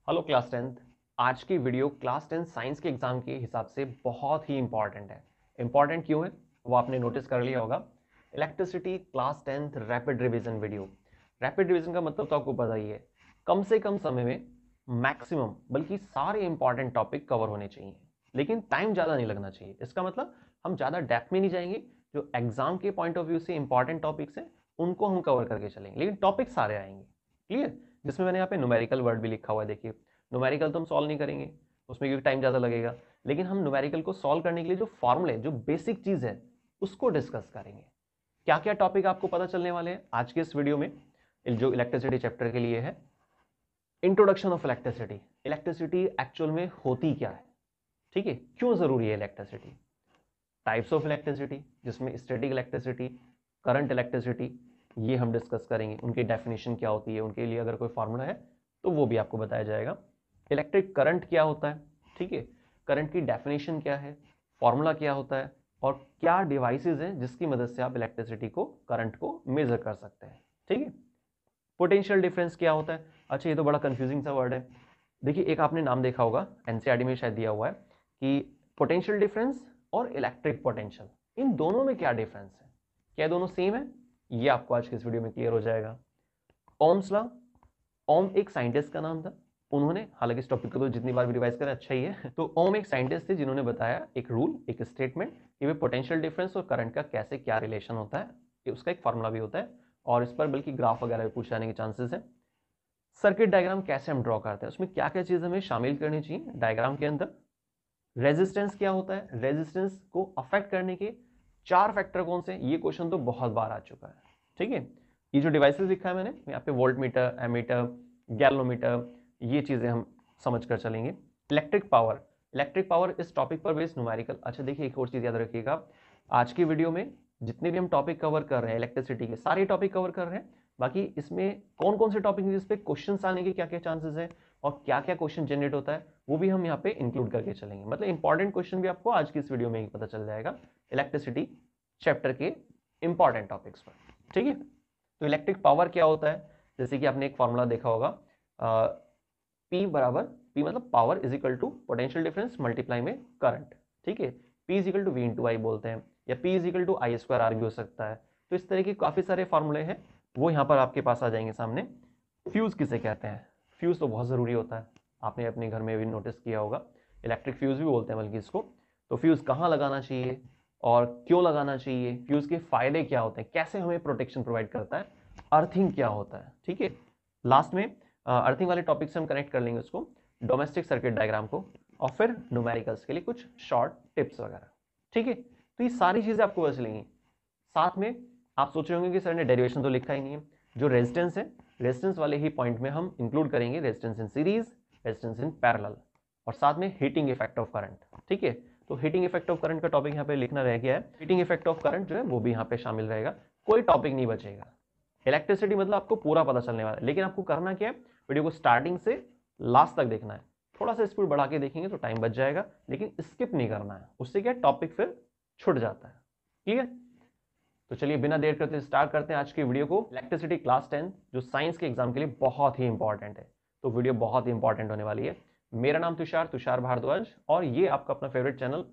Hello class 10th। आज की video class 10 science के एग्जाम के हिसाब से बहुत ही इंपॉर्टेंट है। इंपॉर्टेंट क्यों है वो आपने नोटिस कर लिया होगा। Electricity class 10th rapid revision video. Rapid revision का मतलब तो आपको पता ही है, कम से कम समय में मैक्सिमम बल्कि सारे इंपॉर्टेंट टॉपिक कवर होने चाहिए, लेकिन टाइम ज़्यादा नहीं लगना चाहिए। इसका मतलब हम ज़्यादा डेप्थ में नहीं जाएंगे, जो एग्जाम के पॉइंट ऑफ व्यू से इंपॉर्टेंट टॉपिक्स हैं उनको हम कवर करके चलेंगे, लेकिन टॉपिक सारे आएंगे। क्लियर? जिसमें मैंने यहाँ पे न्यूमेरिकल वर्ड भी लिखा हुआ है, देखिए न्यूमेरिकल तो हम सॉल्व नहीं करेंगे उसमें क्योंकि टाइम ज़्यादा लगेगा, लेकिन हम न्यूमेरिकल को सॉल्व करने के लिए जो फॉर्मूले, जो बेसिक चीज़ है उसको डिस्कस करेंगे। क्या क्या टॉपिक आपको पता चलने वाले हैं आज के इस वीडियो में, जो इलेक्ट्रिसिटी चैप्टर के लिए है। Introduction of electricity, electricity actual में होती क्या है, ठीक है, क्यों ज़रूरी है इलेक्ट्रिसिटी, टाइप्स ऑफ इलेक्ट्रिसिटी जिसमें स्टैटिक इलेक्ट्रिसिटी, करंट इलेक्ट्रिसिटी, ये हम डिस्कस करेंगे। उनकी डेफिनेशन क्या होती है, उनके लिए अगर कोई फार्मूला है तो वो भी आपको बताया जाएगा। इलेक्ट्रिक करंट क्या होता है, ठीक है, करंट की डेफिनेशन क्या है, फॉर्मूला क्या होता है, और क्या डिवाइसेस हैं जिसकी मदद से आप इलेक्ट्रिसिटी को, करंट को मेजर कर सकते हैं, ठीक है। पोटेंशियल डिफरेंस क्या होता है, अच्छा ये तो बड़ा कंफ्यूजिंग सा वर्ड है। देखिए एक आपने नाम देखा होगा, एनसीईआरटी में शायद दिया हुआ है कि पोटेंशियल डिफरेंस और इलेक्ट्रिक पोटेंशियल, इन दोनों में क्या डिफरेंस है, क्या दोनों सेम है, ये आपको आज के इस वीडियो में क्लियर हो जाएगा। ओम्स लॉ, ओम एक साइंटिस्ट का नाम था, उन्होंने, हालांकि इस टॉपिक को तो जितनी बार भी रिवाइज करें अच्छा ही है, तो ओम एक साइंटिस्ट थे जिन्होंने बताया एक रूल, एक स्टेटमेंट कि वे पोटेंशियल डिफरेंस और करंट का कैसे क्या रिलेशन होता है, उसका एक फॉर्मूला भी होता है और इस पर बल्कि ग्राफ वगैरह भी पूछ जाने के चांसेस है। सर्किट डायग्राम कैसे हम ड्रॉ करते हैं, उसमें क्या क्या चीज़ हमें शामिल करनी चाहिए डायग्राम के अंदर। रेजिस्टेंस क्या होता है, रेजिस्टेंस को अफेक्ट करने के 4 फैक्टर कौन से, ये क्वेश्चन तो बहुत बार आ चुका है, ठीक है। ये जो डिवाइसेस लिखा है मैंने यहाँ पे, वोल्ट मीटर, एमीटर, गैल्वोमीटर, ये चीज़ें हम समझ कर चलेंगे। इलेक्ट्रिक पावर, इलेक्ट्रिक पावर इस टॉपिक पर बेस्ड न्यूमेरिकल। अच्छा देखिए एक और चीज़ याद रखिएगा, आज की वीडियो में जितने भी हम टॉपिक कवर कर रहे हैं इलेक्ट्रिसिटी के, सारे टॉपिक कवर कर रहे हैं, बाकी इसमें कौन कौन से टॉपिक जिस पे क्वेश्चन आने के क्या क्या चांसेस है और क्या क्या क्वेश्चन जनरेट होता है वो भी हम यहाँ पे इंक्लूड करके चलेंगे। मतलब इंपॉर्टेंट क्वेश्चन भी आपको आज की इस वीडियो में ही पता चल जाएगा इलेक्ट्रिसिटी चैप्टर के इंपॉर्टेंट टॉपिक्स पर, ठीक है। तो इलेक्ट्रिक पावर क्या होता है, जैसे कि आपने एक फॉर्मूला देखा होगा, पी बराबर, पी मतलब power is equal to potential difference multiply में करंट, ठीक है। P is equal to V into I बोलते हैं, या P is equal to I square R भी हो सकता है। तो इस तरह के काफ़ी सारे फॉर्मूले हैं, वो यहाँ पर आपके पास आ जाएंगे सामने। फ्यूज़ किसे कहते हैं, फ्यूज़ तो बहुत ज़रूरी होता है, आपने अपने घर में भी नोटिस किया होगा, इलेक्ट्रिक फ्यूज़ भी बोलते हैं बल्कि इसको। तो फ्यूज़ कहाँ लगाना चाहिए और क्यों लगाना चाहिए, फ्यूज़ के फ़ायदे क्या होते हैं, कैसे हमें प्रोटेक्शन प्रोवाइड करता है, अर्थिंग क्या होता है, ठीक है। लास्ट में अर्थिंग वाले टॉपिक से हम कनेक्ट कर लेंगे उसको, डोमेस्टिक सर्किट डायग्राम को, और फिर न्यूमेरिकल्स के लिए कुछ शॉर्ट टिप्स वगैरह, ठीक है। तो ये सारी चीज़ें आपको बच लेंगी। साथ में आप सोच रहे होंगे कि सर ने डेरिवेशन तो लिखा ही नहीं है, जो रेजिस्टेंस है, रेजिस्टेंस वाले ही पॉइंट में हम इंक्लूड करेंगे resistance in series, resistance in parallel, और साथ में हीटिंग इफेक्ट ऑफ करंट, ठीक है। तो हीटिंग इफेक्ट ऑफ करंट का टॉपिक यहाँ पे लिखना रह गया है, हीटिंग इफेक्ट ऑफ करंट जो है वो भी यहाँ पे शामिल रहेगा, कोई टॉपिक नहीं बचेगा। इलेक्ट्रिसिटी मतलब आपको पूरा पता चलने वाला है, लेकिन आपको करना क्या है, वीडियो को स्टार्टिंग से लास्ट तक देखना है। थोड़ा सा स्पीड बढ़ा के देखेंगे तो टाइम बच जाएगा, लेकिन स्किप नहीं करना है, उससे क्या टॉपिक फिर छूट जाता है, क्लियर। तो चलिए बिना देर करते स्टार्ट करते हैं आज की वीडियो को। इलेक्ट्रिसिटी क्लास 10 जो साइंस के एग्जाम के लिए बहुत ही इंपॉर्टेंट है, तो वीडियो बहुत ही इंपॉर्टेंट होने वाली है। मेरा नाम तुषार, तुषार भारद्वाज, और ये आपका अपना favourite channel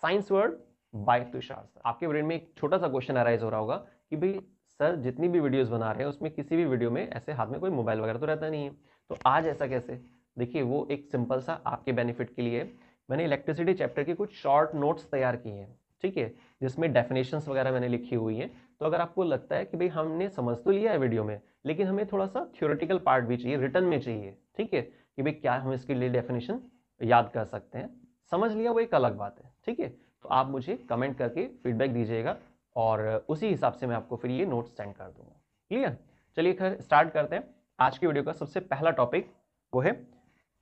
science world by Tushar. आपके ब्रेन में एक छोटा सा क्वेश्चन अराइज हो रहा होगा कि भाई सर जितनी भी वीडियोस बना रहे हैं उसमें किसी भी वीडियो में ऐसे हाथ में कोई मोबाइल वगैरह तो रहता नहीं है, तो आज ऐसा कैसे। देखिए वो एक सिंपल सा आपके बेनिफिट के लिए मैंने इलेक्ट्रिसिटी चैप्टर के कुछ शॉर्ट नोट्स तैयार किए हैं, ठीक है, जिसमें डेफिनेशंस वगैरह मैंने लिखी हुई हैं। तो अगर आपको लगता है कि भाई हमने समझ तो लिया है वीडियो में, लेकिन हमें थोड़ा सा थ्योरेटिकल पार्ट भी चाहिए, रिटर्न में चाहिए, ठीक है, कि भाई क्या हम इसके लिए डेफिनेशन याद कर सकते हैं, समझ लिया वो एक अलग बात है, ठीक है। तो आप मुझे कमेंट करके फीडबैक दीजिएगा और उसी हिसाब से मैं आपको फिर ये नोट्स सेंड कर दूंगा, क्लियर। चलिए खैर स्टार्ट करते हैं। आज की वीडियो का सबसे पहला टॉपिक वो है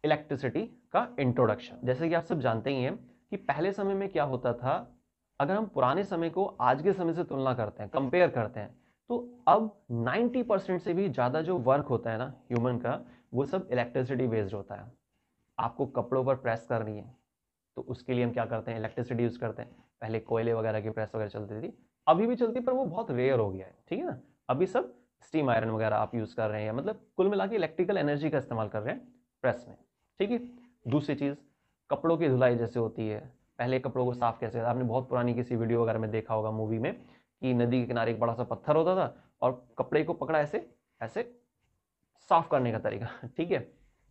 इलेक्ट्रिसिटी का इंट्रोडक्शन। जैसे कि आप सब जानते ही हैं कि पहले समय में क्या होता था, अगर हम पुराने समय को आज के समय से तुलना करते हैं, कंपेयर करते हैं, तो अब 90% से भी ज़्यादा जो वर्क होता है ना ह्यूमन का, वो सब इलेक्ट्रिसिटी बेस्ड होता है। आपको कपड़ों पर प्रेस करनी है तो उसके लिए हम क्या करते हैं, इलेक्ट्रिसिटी यूज़ करते हैं। पहले कोयले वगैरह की प्रेस वगैरह चलती थी, अभी भी चलती, पर वो बहुत रेयर हो गया है, ठीक है ना। अभी सब स्टीम आयरन वगैरह आप यूज़ कर रहे हैं, मतलब कुल मिला के इलेक्ट्रिकल एनर्जी का इस्तेमाल कर रहे हैं प्रेस में। ठीक है। दूसरी चीज, कपड़ों की धुलाई जैसे होती है, पहले कपड़ों को साफ कैसे करते, आपने बहुत पुरानी किसी वीडियो वगैरह में देखा होगा, मूवी में, कि नदी के किनारे एक बड़ा सा पत्थर होता था और कपड़े को पकड़ा ऐसे ऐसे साफ करने का तरीका। ठीक है।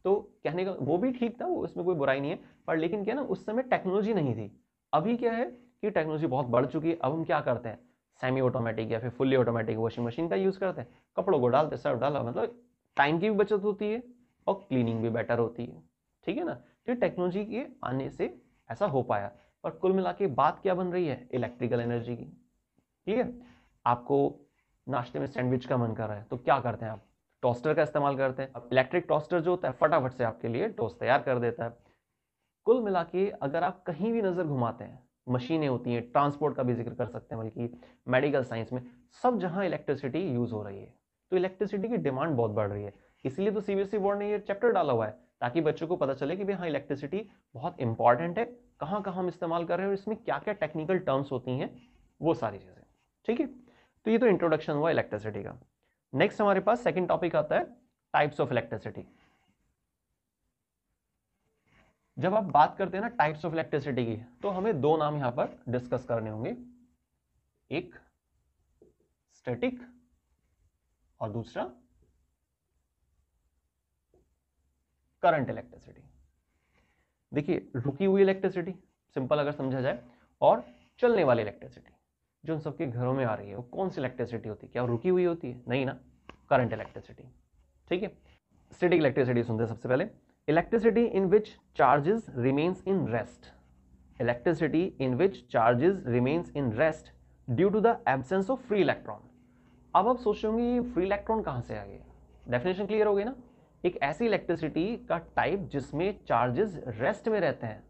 तो कहने का वो भी ठीक था, वो इसमें कोई बुराई नहीं है, पर लेकिन क्या ना, उस समय टेक्नोलॉजी नहीं थी। अभी क्या है कि टेक्नोलॉजी बहुत बढ़ चुकी है। अब हम क्या करते हैं, सेमी ऑटोमेटिक या फिर फुल्ली ऑटोमेटिक वॉशिंग मशीन का यूज करते हैं, कपड़ों को डालते, सर्फ डाला, मतलब टाइम की भी बचत होती है और क्लीनिंग भी बेटर होती है। ठीक है ना। तो टेक्नोलॉजी के आने से ऐसा हो पाया, पर कुल मिला के बात क्या बन रही है, इलेक्ट्रिकल एनर्जी की। ठीक है। आपको नाश्ते में सैंडविच का मन कर रहा है तो क्या करते हैं आप, टोस्टर का इस्तेमाल करते हैं। अब इलेक्ट्रिक टोस्टर जो होता है फटाफट से आपके लिए टोस्ट तैयार कर देता है। कुल मिला के अगर आप कहीं भी नजर घुमाते हैं, मशीनें होती हैं, ट्रांसपोर्ट का भी जिक्र कर सकते हैं, बल्कि मेडिकल साइंस में, सब जहां इलेक्ट्रिसिटी यूज हो रही है, तो इलेक्ट्रिसिटी की डिमांड बहुत बढ़ रही है। इसलिए तो सीबीएसई बोर्ड ने ये चैप्टर डाला हुआ है, ताकि बच्चों को पता चले कि भाई हाँ, इलेक्ट्रिसिटी बहुत इंपॉर्टेंट है, कहाँ कहाँ हम इस्तेमाल कर रहे हैं और इसमें क्या क्या टेक्निकल टर्म्स होती हैं, वो सारी चीजें। ठीक है। तो ये तो इंट्रोडक्शन हुआ इलेक्ट्रिसिटी का। नेक्स्ट हमारे पास सेकंड टॉपिक आता है, टाइप्स ऑफ इलेक्ट्रिसिटी। जब आप बात करते हैं ना टाइप्स ऑफ इलेक्ट्रिसिटी की, तो हमें दो नाम यहां पर डिस्कस करने होंगे, एक स्टैटिक और दूसरा करंट इलेक्ट्रिसिटी। देखिए, रुकी हुई इलेक्ट्रिसिटी सिंपल अगर समझा जाए, और चलने वाली इलेक्ट्रिसिटी जो उन सबके घरों में आ रही है, वो कौन सी इलेक्ट्रिसिटी होती है, क्या रुकी हुई होती है, नहीं ना, करंट इलेक्ट्रिसिटी। ठीक है। स्टैटिक इलेक्ट्रिसिटी सुनते हैं सबसे पहले, electricity in which charges remains in rest, electricity in which charges remains in rest due to the absence of free electron. अब आप सोचोगे ये फ्री इलेक्ट्रॉन कहां से आ गया, डेफिनेशन क्लियर हो गई ना। एक ऐसी इलेक्ट्रिसिटी का टाइप जिसमें चार्जेस रेस्ट में रहते हैं।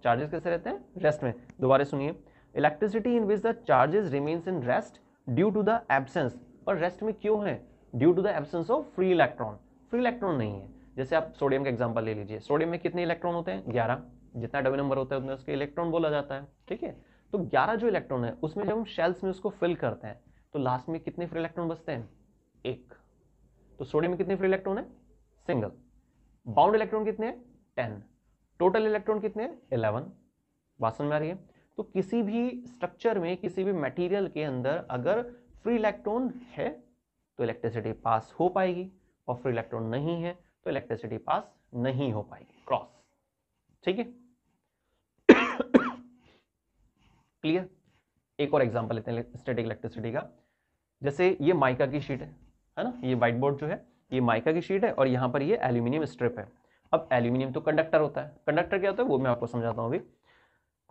चार्जेस कैसे रहते हैं, रेस्ट में। दोबारा सुनिए, electricity in which the charges remains in rest due to the absence, और रेस्ट में क्यों है, due to the absence of free electron. Free electron नहीं है। जैसे आप सोडियम का एग्जांपल ले लीजिए, सोडियम में कितने इलेक्ट्रॉन होते हैं, 11, जितना डबल नंबर होता है उतना उसके इलेक्ट्रॉन बोला जाता है। ठीक है। तो 11 जो इलेक्ट्रॉन है उसमें जब हम शेल्स में उसको फिल करते हैं तो लास्ट में कितने फ्री इलेक्ट्रॉन बचते हैं, एक। तो सोडियम में कितने फ्री इलेक्ट्रॉन है, सिंगल। बाउंड इलेक्ट्रॉन कितने हैं, 10। टोटल इलेक्ट्रॉन कितने हैं, 11। बात समझ में आ रही है। तो किसी भी स्ट्रक्चर में, किसी भी मटेरियल के अंदर अगर फ्री इलेक्ट्रॉन है तो इलेक्ट्रिसिटी पास हो पाएगी, और फ्री इलेक्ट्रॉन नहीं है तो इलेक्ट्रिसिटी पास नहीं हो पाएगी, क्रॉस। ठीक है। क्लियर। एक और एग्जांपल लेते हैं स्टैटिक इलेक्ट्रिसिटी का। जैसे ये माइका की शीट है ना, ये व्हाइट बोर्ड जो है ये माइका की शीट है, और यहाँ पर ये एल्यूमिनियम स्ट्रिप है। अब एल्यूमिनियम तो कंडक्टर होता है, कंडक्टर क्या होता है वो मैं आपको समझाता हूँ अभी।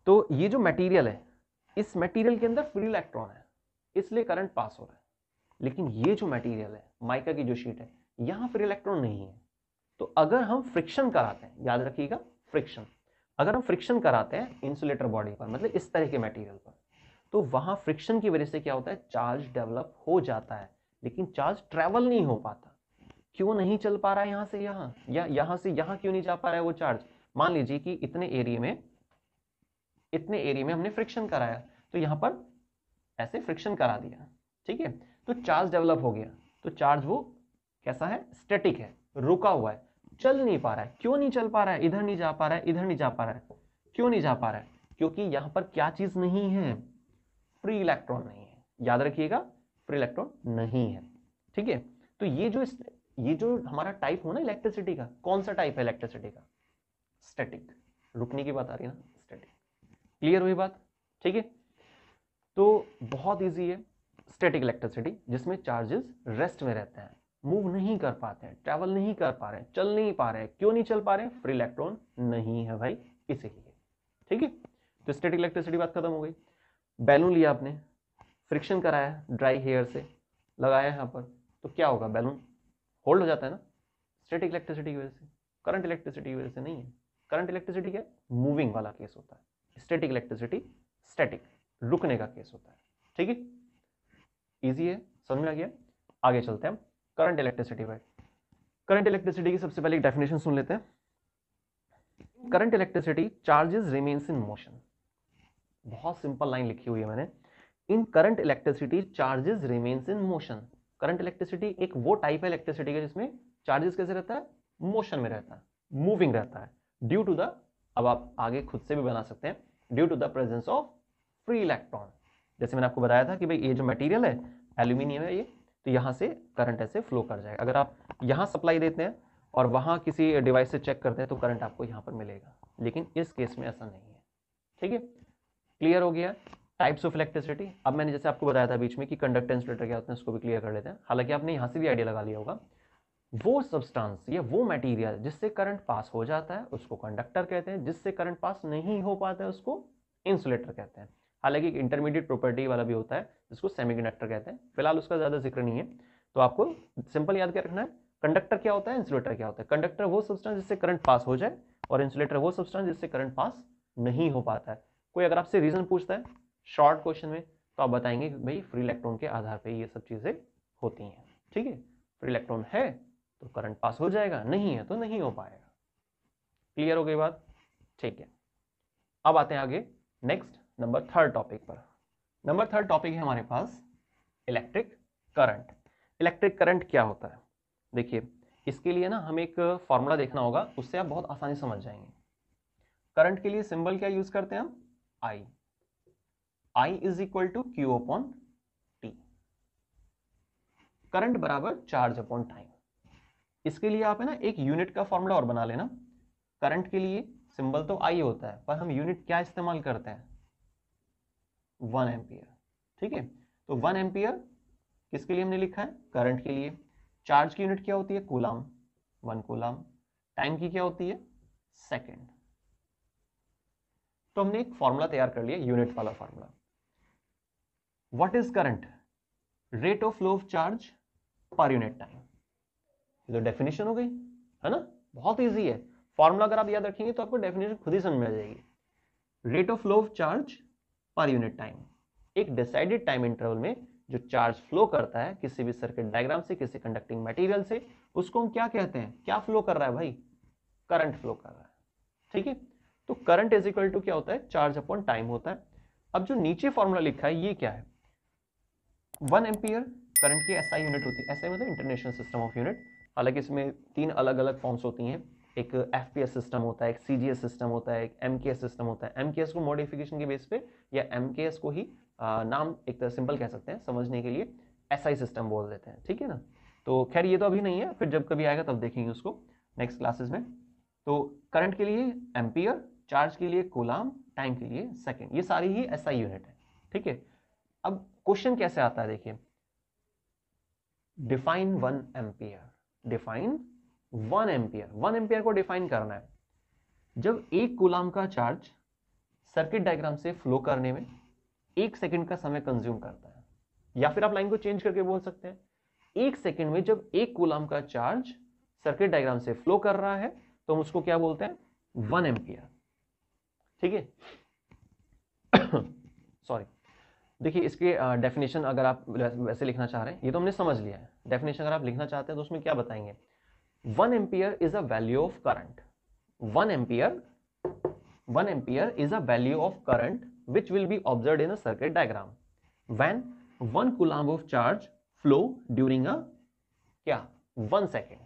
तो ये जो मटेरियल है, इस मटेरियल के अंदर फ्री इलेक्ट्रॉन है, इसलिए करंट पास हो रहा है। लेकिन ये जो मटेरियल है, माइका की जो शीट है, यहाँ फ्री इलेक्ट्रॉन नहीं है। तो अगर हम फ्रिक्शन कराते हैं, याद रखिएगा फ्रिक्शन, अगर हम फ्रिक्शन कराते हैं इंसुलेटर बॉडी पर, मतलब इस तरह के मटेरियल पर, तो वहां फ्रिक्शन की वजह से क्या होता है, चार्ज डेवलप हो जाता है, लेकिन चार्ज ट्रेवल नहीं हो पाता। क्यों नहीं चल पा रहा है यहां से यहां, या यहां से यहां क्यों नहीं जा पा रहा है वो चार्ज। मान लीजिए कि इतने एरिया में हमने फ्रिक्शन कराया, तो यहां पर ऐसे फ्रिक्शन करा दिया, ठीक है, तो चार्ज डेवलप हो गया। तो चार्ज वो कैसा है, स्टैटिक है, रुका हुआ है, चल नहीं पा रहा है। क्यों नहीं चल पा रहा है, इधर नहीं जा पा रहा है, इधर नहीं जा पा रहा है, क्यों नहीं जा पा रहा है, क्योंकि यहां पर क्या चीज नहीं है, फ्री इलेक्ट्रॉन नहीं है। याद रखिएगा, फ्री इलेक्ट्रॉन नहीं है। ठीक है। तो ये जो हमारा टाइप हो ना इलेक्ट्रिसिटी का, कौन सा टाइप है इलेक्ट्रिसिटी का, स्टैटिक। रुकने की बात आ रही है ना, स्टैटिक। क्लियर हुई बात। ठीक है। तो बहुत इजी है, स्टैटिक इलेक्ट्रिसिटी जिसमें चार्जेस रेस्ट में रहते हैं, मूव नहीं कर पाते हैं, ट्रैवल नहीं कर पा रहे हैं, चल नहीं पा रहे हैं। क्यों नहीं चल पा रहे हैं, फ्री इलेक्ट्रॉन नहीं है भाई, इसीलिए। ठीक है। तो स्टैटिक इलेक्ट्रिसिटी बात खत्म हो गई। बैलून लिया आपने, फ्रिक्शन कराया ड्राई हेयर से, लगाया यहाँ पर, तो क्या होगा, बैलून होल्ड हो जाता है ना, स्टैटिक इलेक्ट्रिसिटी की वजह से, करंट इलेक्ट्रिसिटी की वजह से नहीं है। करंट इलेक्ट्रिसिटी क्या है, मूविंग वाला केस होता है। स्टैटिक इलेक्ट्रिसिटी स्टैटिक, रुकने का केस होता है। ठीक है। इजी है, समझ में आ गया। आगे चलते हैं हम करंट इलेक्ट्रिसिटी पर। करंट इलेक्ट्रिसिटी की सबसे पहले एक डेफिनेशन सुन लेते हैं। Current electricity charges remains in motion. बहुत सिंपल लाइन लिखी हुई है मैंने, in current electricity charges remains in motion. Current electricity एक वो टाइप है इलेक्ट्रिसिटी का जिसमें चार्जेस कैसे रहता है, मोशन में रहता है। मूविंग रहता है ड्यू टू द, अब आप आगे खुद से भी बना सकते हैं, due to the presence of free electron. जैसे मैंने आपको बताया था कि भाई ये जो मटेरियल है एल्यूमिनियम है ये, तो यहाँ से करंट ऐसे फ्लो कर जाएगा। अगर आप यहाँ सप्लाई देते हैं और वहाँ किसी डिवाइस से चेक करते हैं तो करंट आपको यहाँ पर मिलेगा, लेकिन इस केस में ऐसा नहीं है। ठीक है, क्लियर हो गया टाइप्स ऑफ इलेक्ट्रिसिटी। अब मैंने जैसे आपको बताया था बीच में कि कंडक्टर इंसुलेटर क्या होते हैं, उसको भी क्लियर कर लेते हैं। हालांकि आपने यहाँ से भी आइडिया लगा लिया होगा। वो सब्सटेंस या वो मटेरियल जिससे करंट पास हो जाता है उसको कंडक्टर कहते हैं, जिससे करंट पास नहीं हो पाता है उसको इंसुलेटर कहते हैं। हालांकि एक इंटरमीडिएट प्रॉपर्टी वाला भी होता है जिसको सेमीकंडक्टर कहते हैं, फिलहाल उसका ज्यादा जिक्र नहीं है। तो आपको सिंपल याद क्या रखना है, कंडक्टर क्या होता है, इंसुलेटर क्या होता है। कंडक्टर वो सब्सटेंस जिससे करंट पास हो जाए, और इंसुलेटर वो सब्सटेंस जिससे करंट पास नहीं हो पाता है। कोई अगर आपसे रीजन पूछता है शॉर्ट क्वेश्चन में, तो आप बताएंगे कि भाई फ्री इलेक्ट्रॉन के आधार पर ये सब चीजें होती हैं। ठीक है, फ्री इलेक्ट्रॉन है तो करंट पास हो जाएगा, नहीं है तो नहीं हो पाएगा। क्लियर हो गई बात? ठीक है, अब आते हैं आगे नेक्स्ट नंबर थर्ड टॉपिक पर। नंबर थर्ड टॉपिक है हमारे पास इलेक्ट्रिक करंट। इलेक्ट्रिक करंट क्या होता है? देखिए, इसके लिए ना हमें एक फॉर्मूला देखना होगा, उससे आप बहुत आसानी से समझ जाएंगे। करंट के लिए सिंबल क्या यूज करते हैं हम? I. I is equal to Q upon T. Current बराबर चार्ज अपॉन टाइम। इसके लिए आप है ना एक यूनिट का फॉर्मूला और बना लेना। करंट के लिए सिंबल तो आई होता है, पर हम यूनिट क्या इस्तेमाल करते हैं? 1 एम्पियर। ठीक है, तो 1 एम्पियर किसके लिए हमने लिखा है? करंट के लिए। चार्ज की यूनिट क्या होती है? Coulomb, 1 coulomb. टाइम की क्या होती है? सेकेंड। तो हमने एक फॉर्मूला तैयार कर लिया, यूनिट वाला formula. What is current? Rate of flow of charge per unit time. ये तो डेफिनेशन हो गई है ना, बहुत इजी है। फॉर्मूला अगर आप याद रखेंगे तो आपको डेफिनेशन खुद ही समझ में आ जाएगी। Rate of flow of charge per unit time, एक डिसाइडेड टाइम इंटरवल में जो चार्ज फ्लो करता है किसी भी सर्किट डायग्राम से, किसी कंडक्टिंग मटेरियल से, उसको हम क्या कहते हैं? क्या फ्लो कर रहा है भाई? करंट फ्लो कर रहा है। ठीक है, तो करंट इज इक्वल टू क्या होता है? चार्ज अपॉन टाइम होता है। अब जो नीचे फॉर्मूला लिखा है ये क्या है? 1 एम्पियर करंट की एसआई यूनिट होती है। एसआई मतलब इंटरनेशनल सिस्टम ऑफ यूनिट। हालांकि इसमें 3 अलग अलग फॉर्म्स होती हैं। एक एफपीएस सिस्टम होता है, एक सीजीएस सिस्टम होता है, एक एमकेएस सिस्टम होता है। एमकेएस को मॉडिफिकेशन के बेस पे, या एमकेएस को ही नाम एक तरह सिंपल कह सकते हैं समझने के लिए, एसआई सिस्टम बोल देते हैं। ठीक है ना, तो खैर ये तो अभी नहीं है, फिर जब कभी आएगा तब देखेंगे उसको नेक्स्ट क्लासेस में। तो करंट के लिए एम्पियर, चार्ज के लिए कूलाम, टाइम के लिए सेकेंड, ये सारी ही एसआई यूनिट है। ठीक है, अब क्वेश्चन कैसे आता है देखिए, define 1 ampere. Define 1 ampere, 1 ampere को डिफाइन करना है। जब 1 कूलाम का चार्ज सर्किट डायग्राम से फ्लो करने में 1 सेकंड का समय कंज्यूम करता है, या फिर आप लाइन को चेंज करके बोल सकते हैं 1 सेकंड में जब 1 कूलाम का चार्ज सर्किट डायग्राम से फ्लो कर रहा है तो हम उसको क्या बोलते हैं? 1 एम्पियर। ठीक है, सॉरी। देखिए इसके डेफिनेशन अगर आप वैसे लिखना चाह रहे हैं, ये तो हमने समझ लिया है। डेफिनेशन अगर आप लिखना चाहते हैं तो उसमें क्या बताएंगे? 1 ampere is a value of current. 1 ampere is a value of current which will be observed in a circuit diagram when 1 coulomb of charge flow during a क्या 1 second।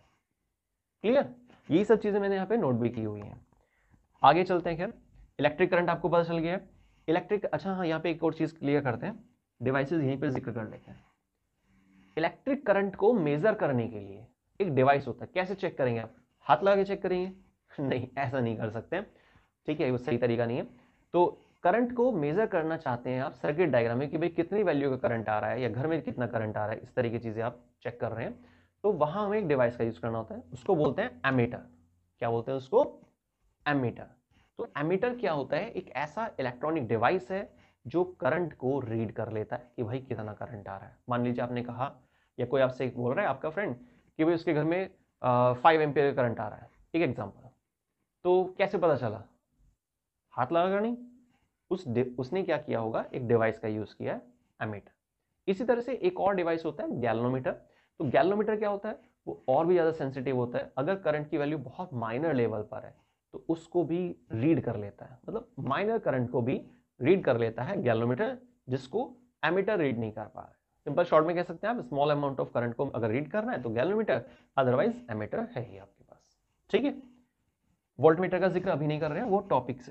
क्लियर? यही सब चीजें मैंने यहाँ पे नोट भी की हुई हैं। आगे चलते हैं। खैर इलेक्ट्रिक करंट आपको पता चल गया है। इलेक्ट्रिक, अच्छा हाँ, यहाँ पे एक और चीज क्लियर करते हैं, डिवाइसेस यहीं पे जिक्र कर लेते हैं। इलेक्ट्रिक करंट को मेजर करने के लिए एक डिवाइस होता है। कैसे चेक करेंगे आप? हाथ लगा के चेक करेंगे? नहीं, ऐसा नहीं कर सकते। ठीक है, वो सही तरीका नहीं है। तो करंट को मेजर करना चाहते हैं आप सर्किट डायग्राम में कि भाई कितनी वैल्यू का करंट आ रहा है, या घर में कितना करंट आ रहा है, इस तरह की चीजें आप चेक कर रहे हैं, तो वहां हमें एक डिवाइस का यूज करना होता है, उसको बोलते हैं एमीटर। क्या बोलते हैं उसको? एमीटर। तो एमीटर क्या होता है? एक ऐसा इलेक्ट्रॉनिक डिवाइस है जो करंट को रीड कर लेता है कि भाई कितना करंट आ रहा है। मान लीजिए आपने कहा, या कोई आपसे बोल रहा है आपका फ्रेंड कि भाई उसके घर में 5 एम्पियर करंट आ रहा है, एक एग्जाम्पल। तो कैसे पता चला? हाथ लगा नहीं, उसने क्या किया होगा? एक डिवाइस का यूज किया है, एमीटर। इसी तरह से एक और डिवाइस होता है गैल्वेनोमीटर। तो गैल्वेनोमीटर क्या होता है? वो और भी ज्यादा सेंसिटिव होता है। अगर करंट की वैल्यू बहुत माइनर लेवल पर है तो उसको भी रीड कर लेता है, मतलब माइनर करंट को भी रीड कर लेता है गैल्वेनोमीटर, जिसको एमीटर रीड नहीं कर पा रहा है। सिंपल शॉर्ट में कह सकते हैं आप, स्मॉल अमाउंट ऑफ करंट को अगर रीड करना है तो गैल्वेनोमीटर, अदरवाइज एमीटर है ही आपके पास। ठीक है, वोल्टमीटर का जिक्र अभी नहीं कर रहे हैं, वो टॉपिक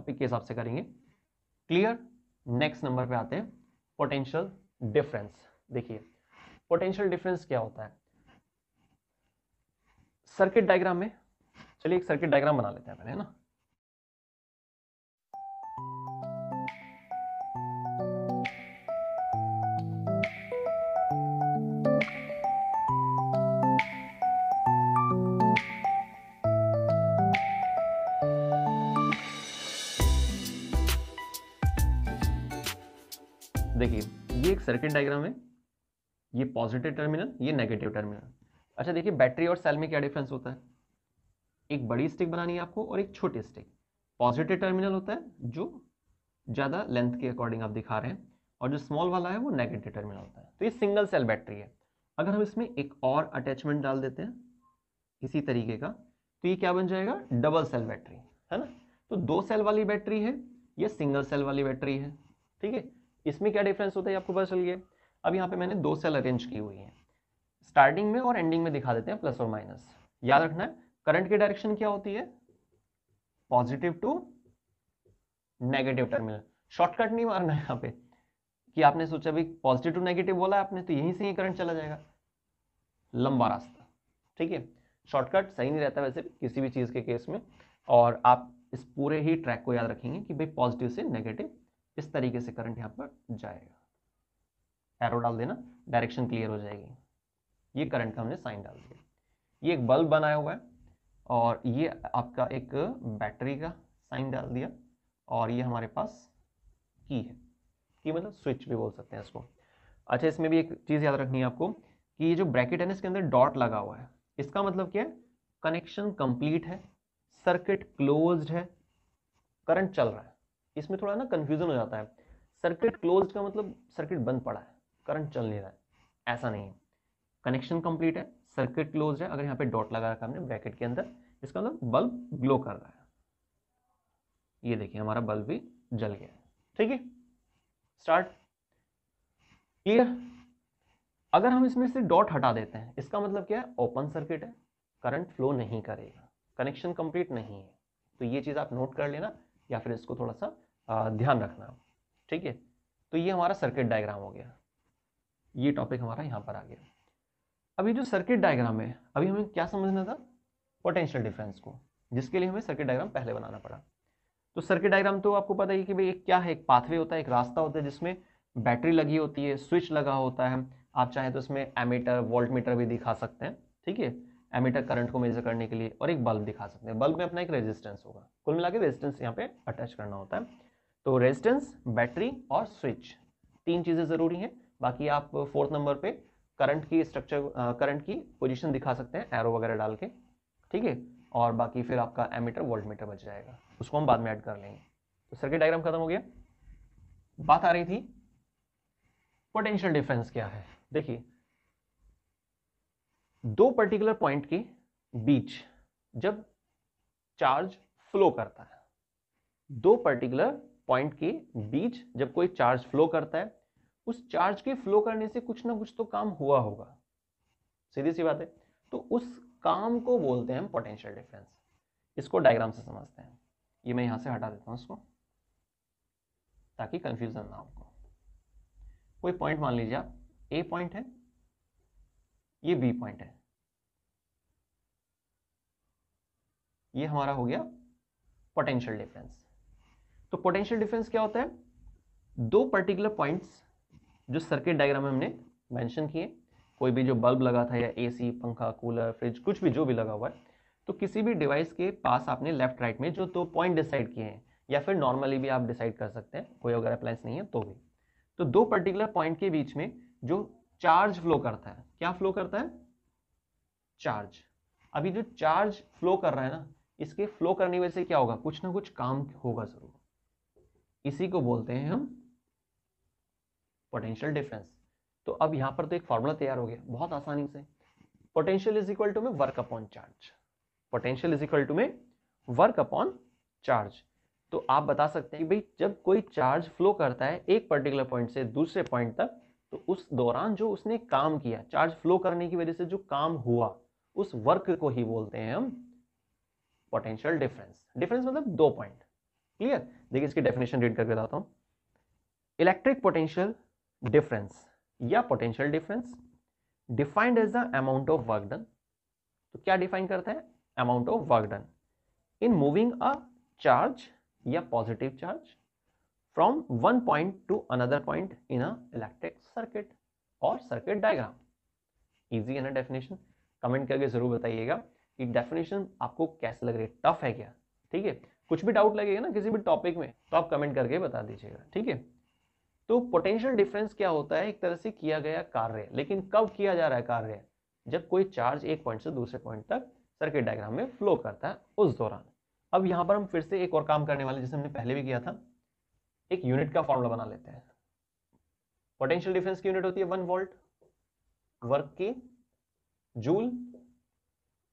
के हिसाब से करेंगे। क्लियर। नेक्स्ट नंबर पे आते हैं, पोटेंशियल डिफरेंस। देखिए पोटेंशियल डिफरेंस क्या होता है सर्किट डायग्राम में। चलिए एक सर्किट डायग्राम बना लेते हैं पहले, है ना। देखिए ये एक सर्किट डायग्राम है, ये पॉजिटिव टर्मिनल, ये नेगेटिव टर्मिनल। अच्छा देखिए बैटरी और सेल में क्या डिफरेंस होता है, एक बड़ी स्टिक बनानी है आपको और एक छोटी स्टिक। पॉजिटिव टर्मिनल होता है जो ज़्यादा लेंथ के अकॉर्डिंग आप दिखा रहे हैं, और जो स्मॉल वाला है वो नेगेटिव टर्मिनल होता है। तो ये सिंगल सेल बैटरी है। अगर हम इसमें एक और अटैचमेंट डाल देते हैं इसी तरीके का, तो ये क्या बन जाएगा, डबल सेल बैटरी, है ना। तो 2 सेल वाली बैटरी है, ये सिंगल सेल वाली बैटरी है, ठीक है। इसमें क्या डिफरेंस होता है आपको पता चल गया। अब यहाँ पे मैंने 2 सेल अरेंज की हुई है, स्टार्टिंग में और एंडिंग में दिखा देते हैं प्लस और माइनस। याद रखना है करंट की डायरेक्शन क्या होती है, positive to negative terminal. Shortcut नहीं मारना है यहाँ पे कि आपने सोचा भाई पॉजिटिव टू नेगेटिव बोला आपने तो यहीं से ही करंट चला जाएगा, लंबा रास्ता, ठीक है। शॉर्टकट सही नहीं रहता वैसे किसी भी चीज़ के केस में। और आप इस पूरे ही ट्रैक को याद रखेंगे कि भाई पॉजिटिव से नेगेटिव इस तरीके से करंट यहाँ पर जाएगा। एरो डाल देना, डायरेक्शन क्लियर हो जाएगी। ये करंट का हमने साइन डाल दिया। ये एक बल्ब बनाया हुआ है और ये आपका एक बैटरी का साइन डाल दिया, और ये हमारे पास की है, की मतलब स्विच भी बोल सकते हैं इसको। अच्छा इसमें भी एक चीज़ याद रखनी है आपको कि ये जो ब्रैकेट है ना इसके अंदर डॉट लगा हुआ है, इसका मतलब क्या है, कनेक्शन कंप्लीट है, सर्किट क्लोज्ड है, करंट चल रहा है। इसमें थोड़ा ना कंफ्यूजन हो जाता है, सर्किट क्लोज्ड का मतलब सर्किट बंद पड़ा है, करंट चल नहीं रहा है, ऐसा नहीं है। कनेक्शन कंप्लीट है, सर्किट क्लोज है। अगर यहाँ पे डॉट लगा रखा हमने ब्रैकेट के अंदर, इसका मतलब बल्ब ग्लो कर रहा है। ये देखिए हमारा बल्ब भी जल गया है, ठीक है। स्टार्ट। क्लियर। अगर हम इसमें से डॉट हटा देते हैं इसका मतलब क्या है, ओपन सर्किट है, करंट फ्लो नहीं करेगा, कनेक्शन कंप्लीट नहीं है। तो ये चीज़ आप नोट कर लेना या फिर इसको थोड़ा सा ध्यान रखना, ठीक है। तो ये हमारा सर्किट डायग्राम हो गया, ये टॉपिक हमारा यहाँ पर आ गया। अभी जो सर्किट डायग्राम है अभी हमें क्या समझना था, पोटेंशियल डिफरेंस को, जिसके लिए हमें सर्किट डायग्राम पहले बनाना पड़ा। तो सर्किट डायग्राम तो आपको पता ही कि भाई क्या है, एक पाथवे होता है, एक रास्ता होता है जिसमें बैटरी लगी होती है, स्विच लगा होता है। आप चाहें तो इसमें एमीटर वोल्टमीटर भी दिखा सकते हैं, ठीक है। एमीटर करंट को मेजर करने के लिए, और एक बल्ब दिखा सकते हैं। बल्ब में अपना एक रेजिस्टेंस होगा, कुल मिला के रेजिस्टेंस यहाँ पे अटैच करना होता है। तो रेजिस्टेंस, बैटरी और स्विच, 3 चीज़ें ज़रूरी हैं। बाकी आप 4th नंबर पे करंट की स्ट्रक्चर, करंट की पोजीशन दिखा सकते हैं एरो वगैरह डाल के, ठीक है। और बाकी फिर आपका एमीटर वोल्टमीटर बच जाएगा, उसको हम बाद में ऐड कर लेंगे। तो सर्किट डायग्राम खत्म हो गया। बात आ रही थी पोटेंशियल डिफरेंस क्या है। देखिए 2 पर्टिकुलर पॉइंट के बीच जब चार्ज फ्लो करता है, 2 पर्टिकुलर पॉइंट के बीच जब कोई चार्ज फ्लो करता है, उस चार्ज के फ्लो करने से कुछ ना कुछ तो काम हुआ होगा, सीधी सी बात है। तो उस काम को बोलते हैं हम पोटेंशियल डिफरेंस। इसको डायग्राम से समझते हैं। ये मैं यहां से हटा देता हूं इसको ताकि कंफ्यूजन ना हो। कोई पॉइंट मान लीजिए आप, ए पॉइंट है, ये बी पॉइंट है, ये हमारा हो गया पोटेंशियल डिफरेंस। तो पोटेंशियल डिफरेंस क्या होता है, 2 पर्टिकुलर पॉइंट्स जो सर्किट डायग्राम में हमने मेंशन किए, कोई भी जो बल्ब लगा था या एसी, पंखा, कूलर, फ्रिज, कुछ भी जो भी लगा हुआ है, तो किसी भी डिवाइस के पास आपने लेफ्ट राइट में जो 2 पॉइंट डिसाइड किए हैं, या फिर नॉर्मली भी आप डिसाइड कर सकते हैं, कोई अगर अप्लायंस नहीं है तो भी। तो 2 पर्टिकुलर पॉइंट के बीच में जो चार्ज फ्लो करता है, क्या फ्लो करता है, चार्ज। अभी जो चार्ज फ्लो कर रहा है ना, इसके फ्लो करने की वजह से क्या होगा, कुछ ना कुछ काम होगा जरूर, इसी को बोलते हैं हम पोटेंशियल डिफरेंस। तो अब यहां पर तो एक फॉर्मूला तैयार हो गया बहुत आसानी से, पोटेंशियल इज इक्वल टू में work upon charge. Potential is equal to में वर्क अपॉन चार्ज। तो आप बता सकते हैं कि भाई जब कोई चार्ज फ्लो करता है एक पर्टिकुलर पॉइंट से दूसरे पॉइंट तक, तो उस दौरान जो उसने काम किया, चार्ज फ्लो करने की वजह से जो काम हुआ, उस वर्क को ही बोलते हैं हम पोटेंशियल डिफरेंस। डिफरेंस मतलब 2 पॉइंट। क्लियर? देखिए इसकी डेफिनेशन रीड करके बताता हूं। इलेक्ट्रिक पोटेंशियल डिफरेंस या potential difference defined as the amount of work done. तो क्या डिफाइन करते हैं? Amount of work done in moving a charge या positive charge from one point to another point in a electric circuit और circuit diagram. Easy है ना definition? Comment करके जरूर बताइएगा कि डेफिनेशन आपको कैसे लग रही है, टफ है क्या? ठीक है, कुछ भी डाउट लगेगा ना किसी भी टॉपिक में तो आप कमेंट करके बता दीजिएगा। ठीक है, तो पोटेंशियल डिफरेंस क्या होता है? एक तरह से किया गया कार्य, लेकिन कब किया जा रहा है कार्य? जब कोई चार्ज एक पॉइंट से दूसरे पॉइंट तक सर्किट डायग्राम में फ्लो करता है उस दौरान। अब यहां पर हम फिर से एक और काम करने वाले, जैसे हमने पहले भी किया था, एक यूनिट का फॉर्मूला बना लेते हैं। पोटेंशियल डिफरेंस की यूनिट होती है 1 वोल्ट, वर्क की जूल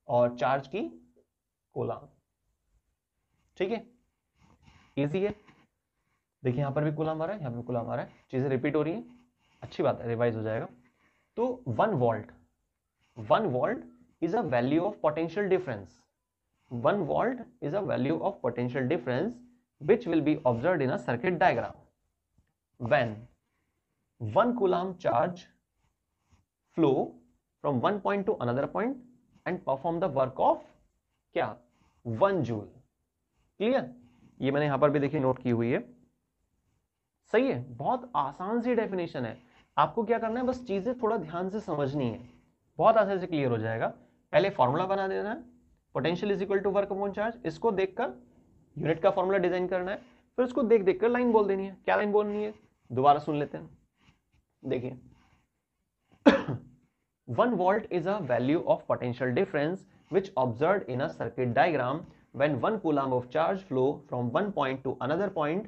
और चार्ज की कूलम। ठीक है, इजी है। देखिए यहां पर भी कूलम आ रहा है, यहां पर कूलम आ रहा है, चीजें रिपीट हो रही हैं, अच्छी बात है, रिवाइज हो जाएगा। तो 1 volt is a value of potential difference. 1 volt is a value of potential difference which will be observed in a circuit diagram when 1 coulomb charge flow from one point to another point and perform the work of क्या? 1 joule. Clear? ये मैंने यहां पर भी देखिए note की हुई है। सही है, बहुत आसान सी डेफिनेशन है। आपको क्या करना है, बस चीजें थोड़ा ध्यान से समझनी है, बहुत आसानी से क्लियर हो जाएगा। पहले फॉर्मूला बना देना है, potential is equal to work upon charge. इसको देखकर यूनिट का फॉर्मूला डिजाइन करना है, फिर उसको देख देख कर लाइन बोल देनी है। क्या लाइन बोलनी है, दोबारा सुन लेते हैं। देखिए 1 volt is a value of potential difference which observed in a circuit diagram when 1 coulomb of charge flow from one point to another point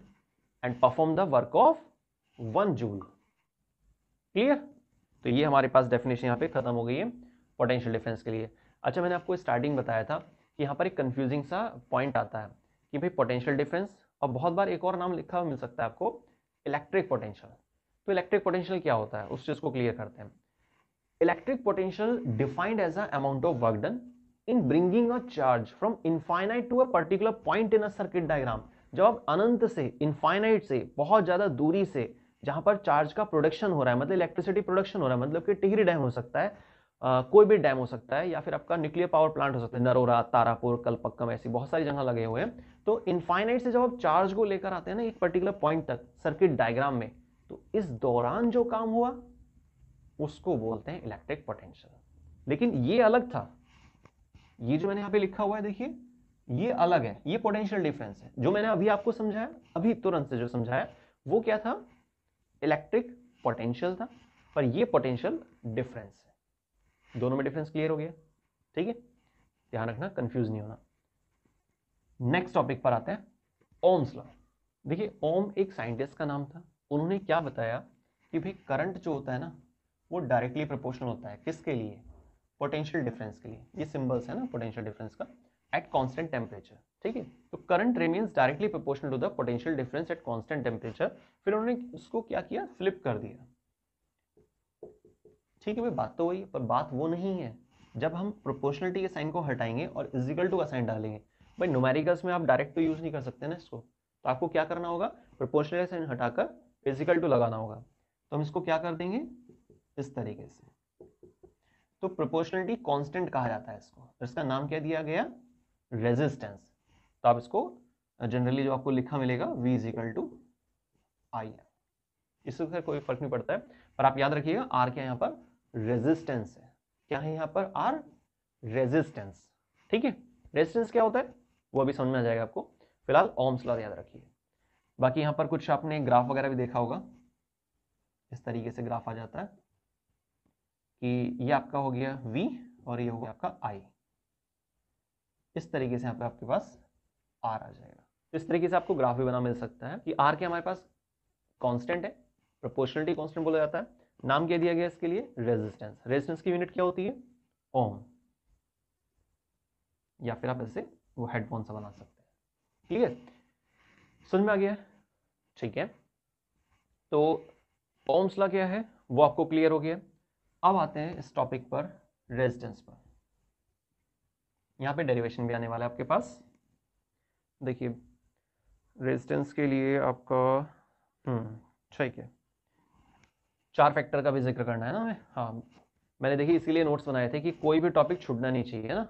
and perform the work of 1 joule। Clear? तो ये हमारे पास definition यहाँ पे खत्म हो गई है potential difference के लिए। अच्छा, मैंने आपको स्टार्टिंग बताया था कि यहाँ पर एक कंफ्यूजिंग सा पॉइंट आता है कि भाई पोटेंशियल डिफरेंस, और बहुत बार एक और नाम लिखा हुआ मिल सकता है आपको, इलेक्ट्रिक पोटेंशियल। तो इलेक्ट्रिक पोटेंशियल क्या होता है, उस चीज को क्लियर करते हैं। Electric potential defined as a amount of work done in bringing a charge from infinite to a particular point in a circuit diagram. जब आप अनंत से, इनफाइनाइट से, बहुत ज्यादा दूरी से जहां पर चार्ज का प्रोडक्शन हो रहा है, मतलब इलेक्ट्रिसिटी प्रोडक्शन हो रहा है, मतलब कि टिहरी डैम हो सकता है, कोई भी डैम हो सकता है, या फिर आपका न्यूक्लियर पावर प्लांट हो सकता है, नरोरा, तारापुर, कलपक्कम, ऐसी बहुत सारी जगह लगे हुए हैं। तो इनफाइनाइट से जब आप चार्ज को लेकर आते हैं ना एक पर्टिकुलर पॉइंट तक सर्किट डायग्राम में, तो इस दौरान जो काम हुआ उसको बोलते हैं इलेक्ट्रिक पोटेंशियल। लेकिन ये अलग था, ये जो मैंने यहां पे लिखा हुआ है देखिए, ये अलग है, ये पोटेंशियल डिफरेंस है। जो मैंने अभी आपको समझाया, अभी तुरंत से जो समझाया, वो क्या था? इलेक्ट्रिक पोटेंशियल था, पर ये पोटेंशियल डिफरेंस है। दोनों में डिफरेंस क्लियर हो गया? ठीक है, ध्यान रखना, कंफ्यूज नहीं होना। नेक्स्ट टॉपिक पर आते हैं, ओम्स लॉ। देखिए ओम एक साइंटिस्ट का नाम था। उन्होंने क्या बताया कि भाई करंट जो होता है ना, वो डायरेक्टली प्रोपोर्शनल होता है किसके लिए? पोटेंशियल डिफरेंस के लिए। ये सिंबल्स है ना पोटेंशियल डिफरेंस का, एट कांस्टेंट टेम्परेचर। ठीक है, तो current remains directly proportional to the potential difference at constant temperature. फिर उन्होंने उसको क्या किया, फ्लिप कर दिया। ठीक है भाई, बात तो वही, पर बात वो नहीं है। जब हम प्रोपोर्शनलिटी के साइन को हटाएंगे और इजिकल टू का साइन डालेंगे, भाई न्यूमेरिकल्स में आप डायरेक्ट तो यूज नहीं कर सकते ना इसको, तो आपको क्या करना होगा, प्रोपोर्शनल साइन हटाकर इजिकल टू लगाना होगा। तो हम इसको क्या कर देंगे, इस तरीके से। तो प्रोपोर्शनलिटी कांस्टेंट कहा जाता है इसको, इसका नाम क्या दिया गया, रेजिस्टेंस। तो आप इसको जनरली जो आपको लिखा मिलेगा V इजिकल टू आई, इससे कोई फर्क नहीं पड़ता है, पर आप याद रखिएगा आर क्या यहाँ पर, रेजिस्टेंस है। क्या है यहाँ पर, आर, रेजिस्टेंस। ठीक है, रेजिस्टेंस क्या होता है वो अभी समझ में आ जाएगा आपको, फिलहाल ओम्स लॉ याद रखिए। बाकी यहाँ पर कुछ आपने ग्राफ वगैरह भी देखा होगा, इस तरीके से ग्राफ आ जाता है कि ये आपका हो गया V और ये हो गया आपका I। इस तरीके से यहाँ पे आपके पास R आ जाएगा। इस तरीके से आपको ग्राफ भी बना मिल सकता है कि R क्या हमारे पास कांस्टेंट है, प्रोपोर्शनलिटी कांस्टेंट बोला जाता है। नाम क्या दिया गया इसके लिए, रेजिस्टेंस। रेजिस्टेंस की यूनिट क्या होती है, ओम, या फिर आप ऐसे वो हेडफोन सा बना सकते हैं। क्लियर, समझ में आ गया? ठीक है, तो ओम्स लॉ क्या है वो आपको क्लियर हो गया। अब आते हैं इस टॉपिक पर, रेजिस्टेंस पर। यहाँ पे डेरिवेशन भी आने वाला है आपके पास। देखिए रेजिस्टेंस के लिए आपका ठीक है, 4 फैक्टर का भी जिक्र करना है ना हमें। हाँ, मैंने देखिए इसीलिए नोट्स बनाए थे कि कोई भी टॉपिक छूटना नहीं चाहिए, है ना।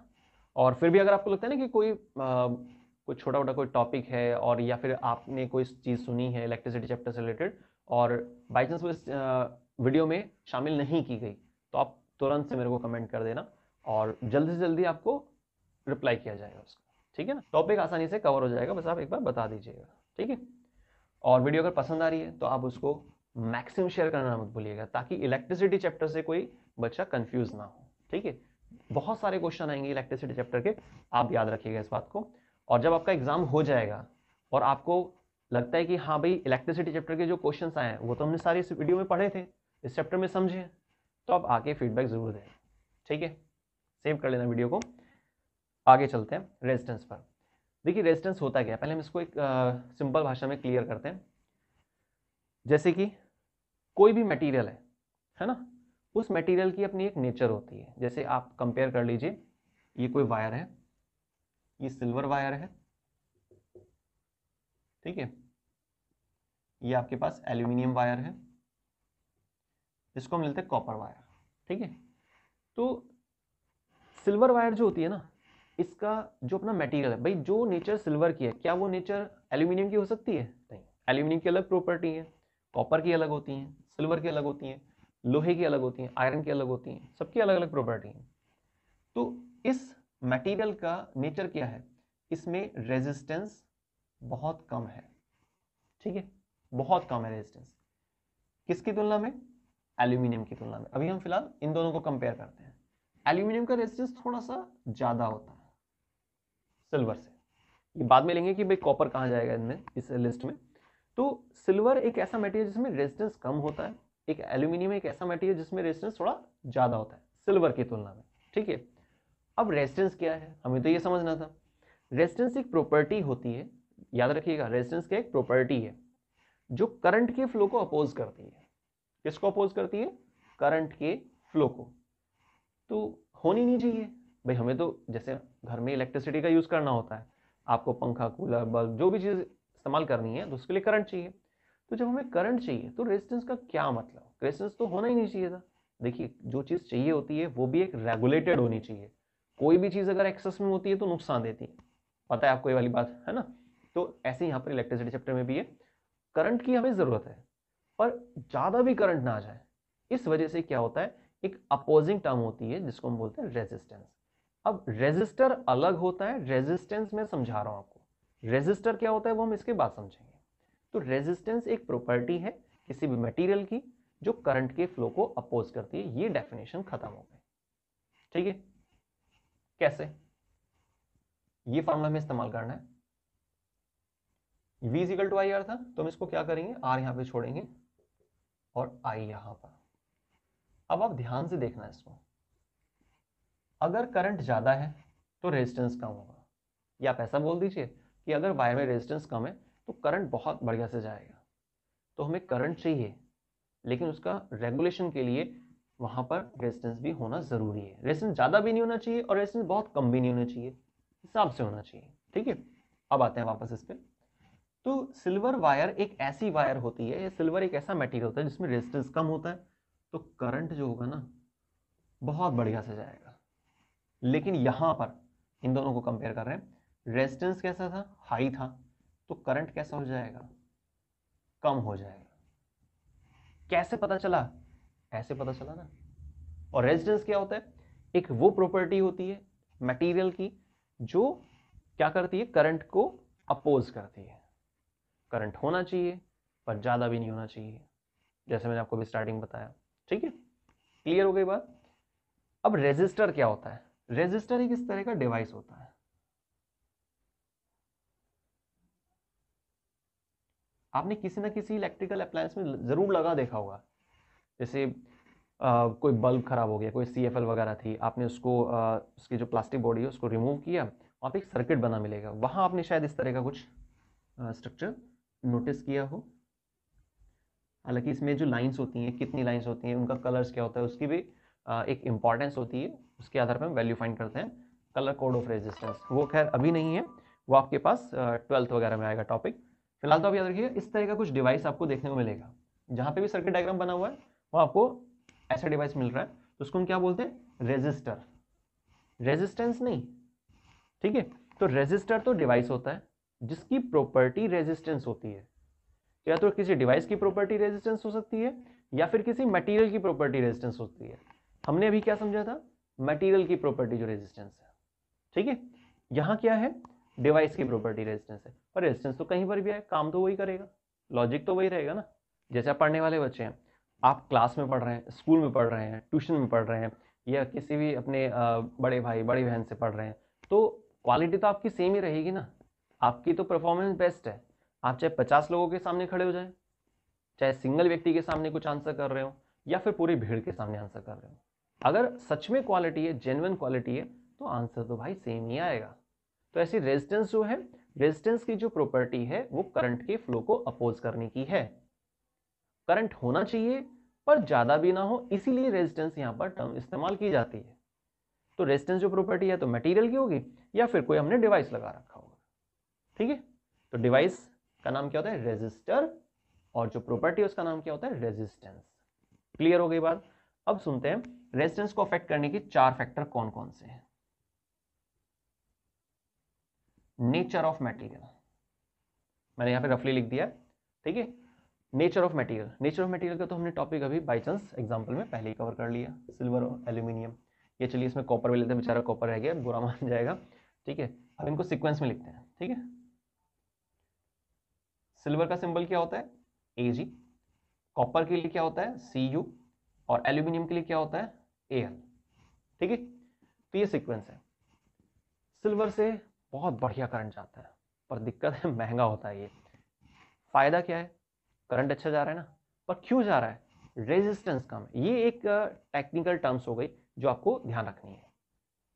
और फिर भी अगर आपको लगता है ना कि कोई छोटा मोटा कोई टॉपिक है और या फिर आपने कोई चीज़ सुनी है इलेक्ट्रिसिटी चैप्टर से रिलेटेड और बाई चांस वो इस वीडियो में शामिल नहीं की गई, तो आप तुरंत से मेरे को कमेंट कर देना और जल्दी से जल्दी आपको रिप्लाई किया जाएगा उसका, ठीक है ना। टॉपिक आसानी से कवर हो जाएगा, बस आप एक बार बता दीजिएगा, ठीक है। और वीडियो अगर पसंद आ रही है तो आप उसको मैक्सिमम शेयर करना मत भूलिएगा, ताकि इलेक्ट्रिसिटी चैप्टर से कोई बच्चा कंफ्यूज ना हो, ठीक है। बहुत सारे क्वेश्चन आएंगे इलेक्ट्रिसिटी चैप्टर के, आप याद रखिएगा इस बात को। और जब आपका एग्जाम हो जाएगा और आपको लगता है कि हाँ भाई इलेक्ट्रिसिटी चैप्टर के जो क्वेश्चन आए हैं वो तो हमने सारे इस वीडियो में पढ़े थे, इस चैप्टर में समझे, तो आप आके फीडबैक जरूर दें, ठीक है। सेव कर लेना वीडियो को। आगे चलते हैं रेजिस्टेंस पर। देखिए रेजिस्टेंस होता क्या है, पहले हम इसको एक सिंपल भाषा में क्लियर करते हैं। जैसे कि कोई भी मटेरियल है ना, उस मटेरियल की अपनी एक नेचर होती है। जैसे आप कंपेयर कर लीजिए, ये कोई वायर है, ये सिल्वर वायर है, ठीक है। ये आपके पास एल्यूमिनियम वायर है, इसको हम लेते हैं कॉपर वायर, ठीक है। तो सिल्वर वायर जो होती है ना, इसका जो अपना मटेरियल है, भाई जो नेचर सिल्वर की है, क्या वो नेचर एल्यूमिनियम की हो सकती है? नहीं, एल्यूमिनियम की अलग प्रॉपर्टी है, कॉपर की अलग होती है, सिल्वर की अलग होती है, लोहे की अलग होती है, आयरन की अलग होती है, सबकी अलग अलग प्रॉपर्टी है। तो इस मटेरियल का नेचर क्या है, इसमें रेजिस्टेंस बहुत कम है, ठीक है, बहुत कम है रेजिस्टेंस। किसकी तुलना में? एल्यूमिनियम की तुलना में। अभी हम फिलहाल इन दोनों को कंपेयर करते हैं। एल्यूमिनियम का रेजिस्टेंस थोड़ा सा ज्यादा होता है सिल्वर से, ये बाद में लेंगे कि भाई कॉपर कहाँ जाएगा इनमें, इस लिस्ट में। तो सिल्वर एक ऐसा मटेरियल जिसमें रेजिस्टेंस कम होता है, एक एल्यूमिनियम एक ऐसा मटेरियल जिसमें रेजिस्टेंस थोड़ा ज्यादा होता है सिल्वर की तुलना में, ठीक है। अब रेजिस्टेंस क्या है, हमें तो ये समझना था। रेजिस्टेंस एक प्रॉपर्टी होती है, याद रखिएगा, रेजिस्टेंस क्या एक प्रॉपर्टी है जो करंट के फ्लो को अपोज करती है। किसको अपोज करती है? करंट के फ्लो को। तो होनी नहीं चाहिए भाई, हमें तो जैसे घर में इलेक्ट्रिसिटी का यूज करना होता है, आपको पंखा कूलर बल्ब जो भी चीज इस्तेमाल करनी है तो उसके लिए करंट चाहिए। तो जब हमें करंट चाहिए तो रेजिस्टेंस का क्या मतलब? रेजिस्टेंस तो होना ही नहीं चाहिए था। देखिए जो चीज चाहिए होती है वो भी एक रेगुलेटेड होनी चाहिए। कोई भी चीज अगर एक्सेस में होती है तो नुकसान देती है, पता है आपको ये वाली बात, है ना। तो ऐसे यहाँ पर इलेक्ट्रिसिटी चैप्टर में भी है, करंट की हमें जरूरत है पर ज्यादा भी करंट ना आ जाए। इस वजह से क्या होता है, एक अपोजिंग टर्म होती है जिसको हम बोलते हैं रेजिस्टेंस। अब रेजिस्टर अलग होता है, रेजिस्टेंस मैं समझा रहा हूं आपको। रेजिस्टर क्या होता है वो हम इसके बाद समझेंगे। तो रेजिस्टेंस एक प्रॉपर्टी है किसी भी मटेरियल की जो करंट के फ्लो को अपोज करती है। ये डेफिनेशन खत्म हो गई, ठीक है। कैसे? ये फॉर्मूला में इस्तेमाल करना है। V equal to I R था, तो हम इसको क्या करेंगे, आर यहां पे छोड़ेंगे और आई यहां पर। अब आप ध्यान से देखना इसको, अगर करंट ज्यादा है तो रेजिस्टेंस कम होगा, या आप ऐसा बोल दीजिए कि अगर वायर में रेजिस्टेंस कम है तो करंट बहुत बढ़िया से जाएगा। तो हमें करंट चाहिए, लेकिन उसका रेगुलेशन के लिए वहां पर रेजिस्टेंस भी होना जरूरी है। रेजिस्टेंस ज्यादा भी नहीं होना चाहिए और रेजिस्टेंस बहुत कम भी नहीं होना चाहिए, हिसाब से होना चाहिए, ठीक है। अब आते हैं वापस इस पे। तो सिल्वर वायर एक ऐसी वायर होती है, सिल्वर एक ऐसा मटेरियल होता है जिसमें रेजिस्टेंस कम होता है, तो करंट जो होगा ना बहुत बढ़िया से जाएगा। लेकिन यहां पर इन दोनों को कंपेयर कर रहे हैं, रेजिस्टेंस कैसा था, हाई था, तो करंट कैसा हो जाएगा, कम हो जाएगा। कैसे पता चला? ऐसे पता चला ना। और रेजिस्टेंस क्या होता है, एक वो प्रॉपर्टी होती है मटेरियल की जो क्या करती है, करंट को अपोज करती है। करंट होना चाहिए पर ज्यादा भी नहीं होना चाहिए, जैसे मैंने आपको भी स्टार्टिंग बताया, ठीक है। क्लियर हो गई बात? अब रेजिस्टर क्या होता है? रेजिस्टर एक इस तरह का डिवाइस होता है, आपने किसी ना किसी इलेक्ट्रिकल अप्लायंस में जरूर लगा देखा होगा। जैसे कोई बल्ब खराब हो गया, कोई CFL वगैरह थी, आपने उसको उसकी जो प्लास्टिक बॉडी है उसको रिमूव किया, वहाँ पे एक सर्किट बना मिलेगा, वहाँ आपने शायद इस तरह का कुछ स्ट्रक्चर नोटिस किया हो। हालांकि इसमें जो लाइंस होती हैं, कितनी लाइंस होती हैं, उनका कलर्स क्या होता है, उसकी भी एक इंपॉर्टेंस होती है, उसके आधार पर हम वैल्यू फाइंड करते हैं। कलर कोड ऑफ रेजिस्टेंस, वो खैर अभी नहीं है, वो आपके पास 12th वगैरह में आएगा टॉपिक। फिलहाल तो आप याद रखिए, इस तरह का कुछ डिवाइस आपको देखने को मिलेगा, जहां पे भी सर्किट डायग्राम बना हुआ है वहां आपको ऐसा डिवाइस मिल रहा है, तो उसको हम क्या बोलते हैं, रेजिस्टर, रेजिस्टेंस नहीं, ठीक है। तो रेजिस्टर तो डिवाइस होता है जिसकी प्रॉपर्टी रेजिस्टेंस होती है, या तो किसी डिवाइस की प्रॉपर्टी रेजिस्टेंस हो सकती है या फिर किसी मटेरियल की प्रॉपर्टी रेजिस्टेंस होती है। हमने अभी क्या समझा था, मटेरियल की प्रॉपर्टी जो रेजिस्टेंस है, ठीक है। यहां क्या है, डिवाइस की प्रॉपर्टी रेजिस्टेंस है, पर रेजिस्टेंस तो कहीं पर भी है, काम तो वही करेगा, लॉजिक तो वही रहेगा ना। जैसे आप पढ़ने वाले बच्चे हैं, आप क्लास में पढ़ रहे हैं, स्कूल में पढ़ रहे हैं, ट्यूशन में पढ़ रहे हैं, या किसी भी अपने बड़े भाई बड़ी बहन से पढ़ रहे हैं, तो क्वालिटी तो आपकी सेम ही रहेगी ना, आपकी तो परफॉर्मेंस बेस्ट है। आप चाहे 50 लोगों के सामने खड़े हो जाए, चाहे सिंगल व्यक्ति के सामने कुछ आंसर कर रहे हो, या फिर पूरी भीड़ के सामने आंसर कर रहे हो, अगर सच में क्वालिटी है, जेन्युइन क्वालिटी है, तो आंसर तो भाई सेम ही आएगा। तो ऐसी रेजिस्टेंस जो है, रेजिस्टेंस की जो प्रॉपर्टी है वो करंट के फ्लो को अपोज करने की है। करंट होना चाहिए पर ज्यादा भी ना हो, इसीलिए रेजिस्टेंस यहां पर टर्म इस्तेमाल की जाती है। तो रेजिस्टेंस जो प्रॉपर्टी है तो मटेरियल की होगी या फिर कोई हमने डिवाइस लगा रखा होगा, ठीक है। तो डिवाइस का नाम क्या होता है, रेजिस्टर, और जो प्रॉपर्टी है उसका नाम क्या होता है, रेजिस्टेंस। क्लियर हो गई बात। अब सुनते हैं रेजिस्टेंस को अफेक्ट करने के 4 फैक्टर कौन कौन से हैं। नेचर ऑफ मटेरियल, मैंने यहां पे रफली लिख दिया, ठीक है। Nature of material, nature of material का तो हमने टॉपिक अभी बाई चांस एग्जाम्पल में पहले ही कवर कर लिया, सिल्वर और एल्यूमिनियम। ये चलिए इसमें कॉपर भी लेते हैं, बेचारा कॉपर रह गया, बुरा मान जाएगा, ठीक है। अब इनको सीक्वेंस में लिखते हैं, ठीक है। सिल्वर का सिंबल क्या होता है, Ag, कॉपर के लिए क्या होता है, Cu, और एल्यूमिनियम के लिए क्या होता है, Al, ठीक है। तो ये सीक्वेंस है। सिल्वर से बहुत बढ़िया करंट जाता है, पर दिक्कत है महंगा होता है ये। फायदा क्या है, करंट अच्छा जा रहा है ना, पर क्यों जा रहा है, रेजिस्टेंस कम है। ये एक टेक्निकल टर्म्स हो गई जो आपको ध्यान रखनी है।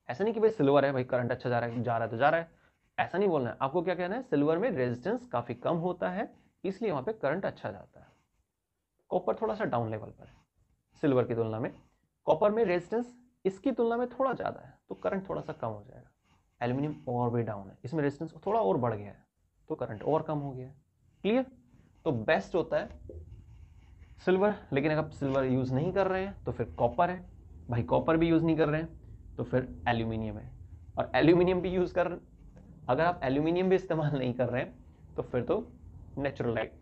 ऐसा नहीं कि भाई सिल्वर है, भाई करंट अच्छा जा रहा है, जा रहा है तो जा रहा है, ऐसा नहीं बोलना है आपको। क्या कहना है, सिल्वर में रेजिस्टेंस काफी कम होता है, इसलिए वहां पे करंट अच्छा जाता है। कॉपर थोड़ा सा डाउन लेवल पर है सिल्वर की तुलना में, कॉपर में रेजिस्टेंस इसकी तुलना में थोड़ा ज्यादा है, तो करंट थोड़ा सा कम हो जाएगा। एल्यूमिनियम और भी डाउन है, इसमें रेजिस्टेंस थोड़ा और बढ़ गया है, तो करंट और कम हो गया है। क्लियर। तो बेस्ट होता है सिल्वर, लेकिन अगर आप सिल्वर यूज नहीं कर रहे हैं तो फिर कॉपर है, भाई कॉपर भी यूज नहीं कर रहे हैं तो फिर एल्यूमिनियम है, और एल्यूमिनियम भी यूज कर, अगर आप एल्यूमिनियम भी इस्तेमाल नहीं कर रहे हैं तो फिर तो नेचुरल लाइट,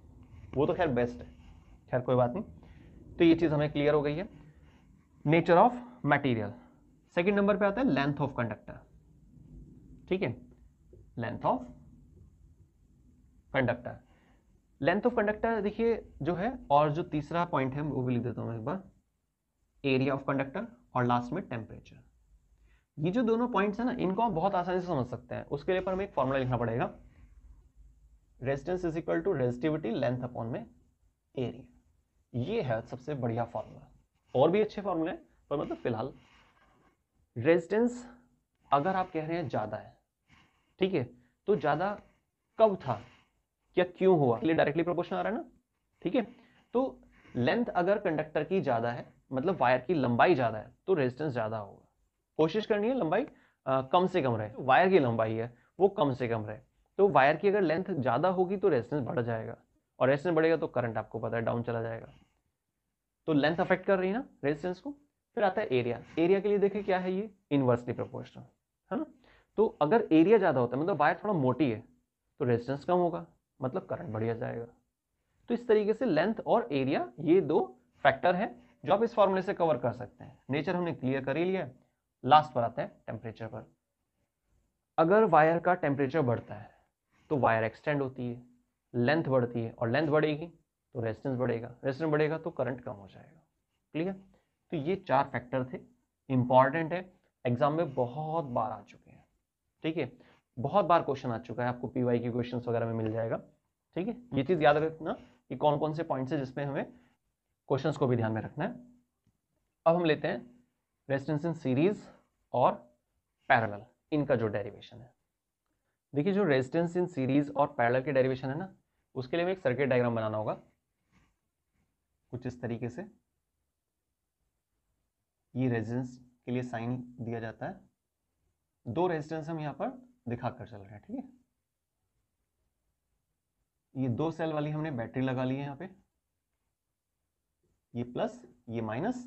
वो तो खैर बेस्ट है, खैर कोई बात नहीं। तो ये चीज हमें क्लियर हो गई है, nature of material. Second number पे आता है लेंथ ऑफ कंडक्टर, ठीक है, length of conductor. Length of conductor देखिए जो है, और जो तीसरा पॉइंट है वो भी लिख देता हूं एक बार, एरिया ऑफ कंडक्टर, और लास्ट में टेम्परेचर। ये जो दोनों पॉइंट्स है ना, इनको आप बहुत आसानी से समझ सकते हैं। उसके लिए पर हमें एक फॉर्मूला लिखना पड़ेगा, resistance is equal to resistivity length upon में एरिया। ये है सबसे बढ़िया फॉर्मूला, और भी अच्छे फॉर्मूले हैं पर मतलब फिलहाल रेजिस्टेंस अगर आप कह रहे हैं ज्यादा है, ठीक है, तो ज्यादा कब था, क्या क्यों हुआ, लिए डायरेक्टली प्रोपोर्शनल आ रहा है ना, ठीक है। तो लेंथ अगर कंडक्टर की ज्यादा है, मतलब वायर की लंबाई ज्यादा है, तो रेजिस्टेंस ज्यादा होगा। कोशिश करनी है लंबाई कम से कम रहे, वायर की लंबाई है वो कम से कम रहे। तो वायर की अगर लेंथ ज्यादा होगी तो रेजिस्टेंस बढ़ जाएगा, और रेजिस्टेंस बढ़ेगा तो करंट आपको पता है डाउन चला जाएगा। तो लेंथ अफेक्ट कर रही है ना रेजिस्टेंस को। फिर आता है एरिया, एरिया के लिए देखिए क्या है, ये इनवर्सली प्रोपोर्शनल है ना। तो अगर एरिया ज्यादा होता है, मतलब वायर थोड़ा मोटी है, तो रेजिस्टेंस कम होगा, मतलब करंट बढ़िया जाएगा। तो इस तरीके से लेंथ और एरिया ये दो फैक्टर हैं जो आप इस फॉर्मूले से कवर कर सकते हैं। नेचर हमने क्लियर कर ही लिया। लास्ट पर आते हैं टेम्परेचर पर। अगर वायर का टेम्परेचर बढ़ता है तो वायर एक्सटेंड होती है, लेंथ बढ़ती है, और लेंथ बढ़ेगी तो रेजिस्टेंस बढ़ेगा, रेजिस्टेंस बढ़ेगा तो करंट कम हो जाएगा। क्लियर। तो ये 4 फैक्टर थे, इंपॉर्टेंट है, एग्जाम में बहुत बार आ चुके हैं, ठीक है, बहुत बार क्वेश्चन आ चुका है, आपको पीवाई के क्वेश्चन वगैरह में मिल जाएगा, ठीक है। ये चीज याद रखना कि कौन कौन से पॉइंट्स है जिसमें हमें क्वेश्चंस को भी ध्यान में रखना है। अब हम लेते हैं रेजिस्टेंस इन सीरीज और पैरेलल, इनका जो डेरिवेशन है। देखिए जो रेजिस्टेंस इन सीरीज और पैरेलल के डेरिवेशन है ना, उसके लिए हमें एक सर्किट डायग्राम बनाना होगा कुछ इस तरीके से। ये रेजिस्टेंस के लिए साइन दिया जाता है, दो रेजिस्टेंस हम यहाँ पर दिखा कर चल रहे हैं, ठीक है। ये 2 सेल वाली हमने बैटरी लगा ली है यहाँ पे, ये प्लस ये माइनस,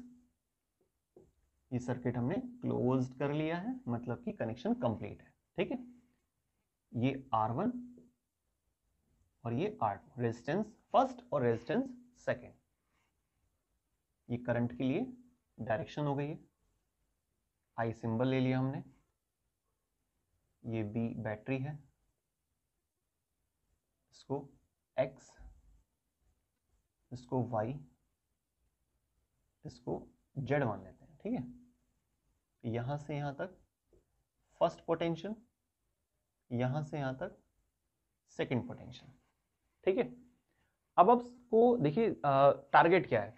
ये सर्किट हमने क्लोज कर लिया है, मतलब कि कनेक्शन कंप्लीट है, ठीक है। ये R1 और ये R2, रेजिस्टेंस फर्स्ट और रेजिस्टेंस सेकेंड। ये करंट के लिए डायरेक्शन हो गई है, I सिंबल ले लिया हमने, ये B बैटरी है, इसको X, इसको Y, इसको Z मान लेते हैं, ठीक है। यहां से यहां तक फर्स्ट पोटेंशियल, यहां से यहां तक सेकंड पोटेंशियल, ठीक है। अब आपको देखिए टारगेट क्या है।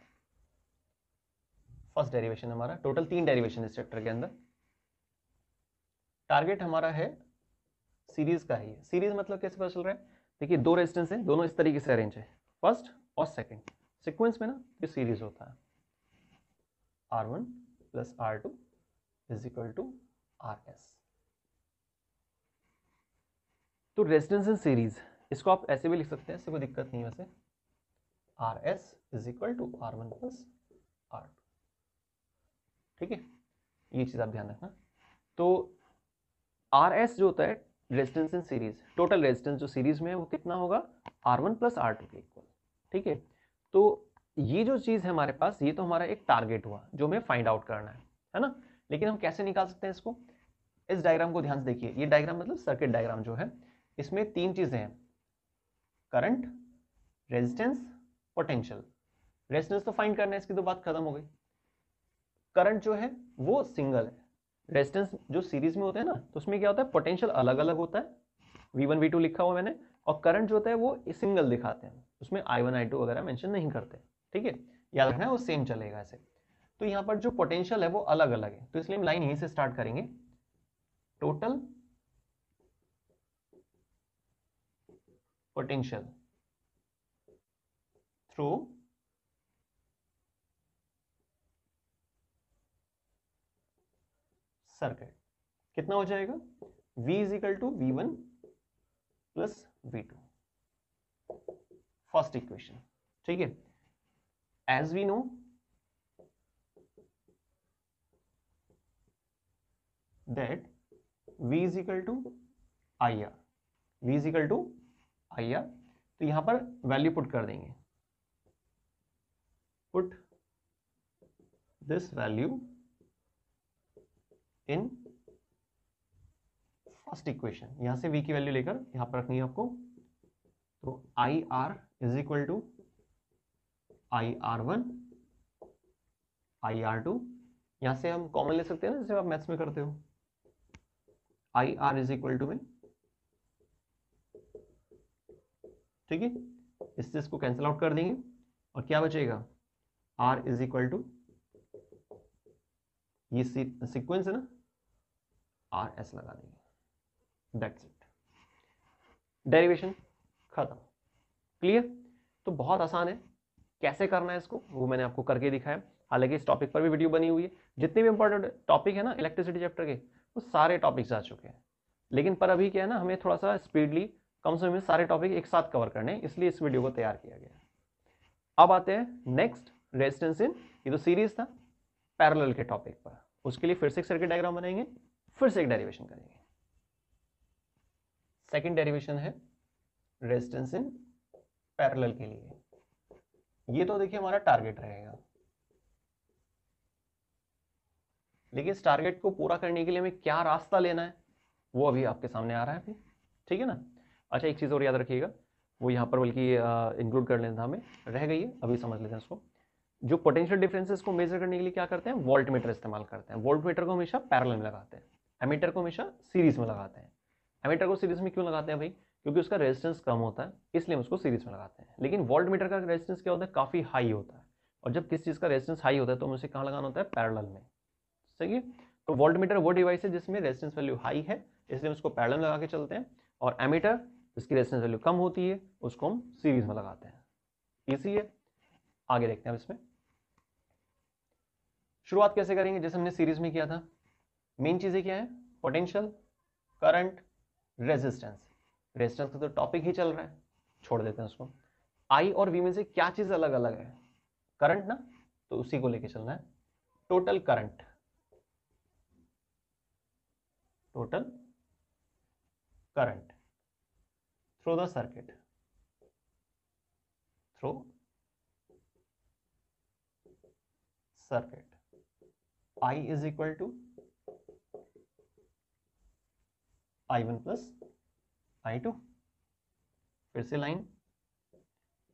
फर्स्ट डेरिवेशन हमारा, टोटल 3 डेरिवेशन इस चैप्टर के अंदर। टारगेट हमारा है सीरीज का ही है। सीरीज मतलब कैसे पता चल रहा है, देखिए 2 रेजिस्टेंस है, दोनों इस तरीके से अरेंज है, फर्स्ट और सेकंड सीक्वेंस में ना, ये सीरीज होता है। R1 plus R2 is equal to RS। तो रेजिस्टेंस इन सीरीज, इसको आप ऐसे भी लिख सकते हैं, इससे कोई दिक्कत नहीं है वैसे। RS is equal to R1 plus R2, ठीक है। ये चीज आप ध्यान रखना। तो RS जो होता है resistance in series, total resistance जो सीरीज में है वो कितना होगा, R1 प्लस R2 के इक्वल, ठीक है। तो ये जो चीज है हमारे पास, ये तो हमारा एक टारगेट हुआ जो हमें फाइंड आउट करना है ना। लेकिन हम कैसे निकाल सकते हैं इसको, इस डायग्राम को ध्यान से देखिए। ये डायग्राम मतलब सर्किट डायग्राम जो है, इसमें 3 चीजें हैं, करंट, रेजिस्टेंस, पोटेंशियल। रेजिस्टेंस तो फाइंड करना है, इसकी तो बात खत्म हो गई। करंट जो है वो सिंगल है, रेजिस्टेंस जो सीरीज में होते हैं ना, तो उसमें क्या होता है, पोटेंशियल अलग अलग होता है, V1 V2 लिखा हुआ मैंने, और करंट जो होता है वो सिंगल दिखाते हैं, उसमें I1 I2 वगैरह मेंशन नहीं करते, ठीक है। याद रखना है, वो सेम चलेगा ऐसे। तो यहाँ पर जो पोटेंशियल है वो अलग अलग है, तो इसलिए हम लाइन यहीं से स्टार्ट करेंगे। टोटल पोटेंशियल थ्रू सर्किट कितना हो जाएगा, V is equal to V1 plus V2, first equation, ठीक है। As we know that V is equal to IR, V is equal to IR, तो यहां पर वैल्यू पुट कर देंगे, put this value in first equation, यहां से V की वैल्यू लेकर यहां पर रखनी है आपको। तो IR is equal to IR1 IR2, यहां से हम कॉमन ले सकते हैं ना, जैसे आप मैथ्स में करते हो। IR इज इक्वल टू में, ठीक है, इससे इसको कैंसिल आउट कर देंगे और क्या बचेगा, R इज इक्वल टू, ये सीक्वेंस है ना, RS लगा देंगे, दैट्स इट, डेरिवेशन खत्म। क्लियर। तो बहुत आसान है, कैसे करना है इसको वो मैंने आपको करके दिखाया। हालांकि इस टॉपिक पर भी वीडियो बनी हुई है, जितने भी इंपॉर्टेंट टॉपिक है ना इलेक्ट्रिसिटी चैप्टर के, वो सारे टॉपिक्स आ चुके हैं। लेकिन पर अभी क्या है ना, हमें थोड़ा सा स्पीडली कम समय में सारे टॉपिक एक साथ कवर करने हैं, इसलिए इस वीडियो को तैयार किया गया है। अब आते हैं नेक्स्ट, रेजिस्टेंस इन, ये तो सीरीज था, पैरेलल के टॉपिक पर। उसके लिए फिर से एक सर्किट डायग्राम बनाएंगे, फिर से एक डेरिवेशन करेंगे। सेकेंड डेरिवेशन है रेजिस्टेंस इन पैरेलल के लिए। ये तो देखिए हमारा टारगेट रहेगा, लेकिन इस टारगेट को पूरा करने के लिए हमें क्या रास्ता लेना है वो अभी आपके सामने आ रहा है, ठीक है ना। अच्छा, एक चीज और याद रखिएगा, वो यहाँ पर बल्कि इंक्लूड कर लेना था हमें, रह गई है, अभी समझ लेते हैं इसको। जो पोटेंशियल डिफरेंसेस को मेजर करने के लिए क्या करते हैं, वोल्ट मीटर इस्तेमाल करते हैं। वोल्ट मीटर को हमेशा पैरेलल में लगाते हैं, एमीटर को हमेशा सीरीज में लगाते हैं। एमीटर को सीरीज में क्यों लगाते हैं भाई, क्योंकि उसका रेजिस्टेंस कम होता है, इसलिए हम उसको सीरीज में लगाते हैं। लेकिन वोल्ट मीटर का रेजिस्टेंस क्या होता है, काफी हाई होता है, और जब किसी चीज का रेजिस्टेंस हाई होता है तो हमें उसे कहाँ लगाना होता है, पैरेलल में, सही है। तो वोल्ट मीटर वो डिवाइस है जिसमें रेजिस्टेंस वैल्यू हाई है, इसलिए हम उसको पैरेलल में लगा के चलते हैं। और एमीटर जिसकी रेजिस्टेंस वैल्यू कम होती है, उसको हम सीरीज में लगाते हैं। इसी है, आगे देखते हैं अब इसमें शुरुआत कैसे करेंगे, जैसे हमने सीरीज में किया था। मेन चीजें क्या है, पोटेंशियल, करंट, रेजिस्टेंस। रेजिस्टेंस का तो टॉपिक ही चल रहा है, छोड़ देते हैं उसको। आई और वी में से क्या चीज अलग अलग है? करंट ना, तो उसी को लेके चलना है। Total current, total current through the circuit, through circuit, I is equal to I1 plus I2। फिर से line,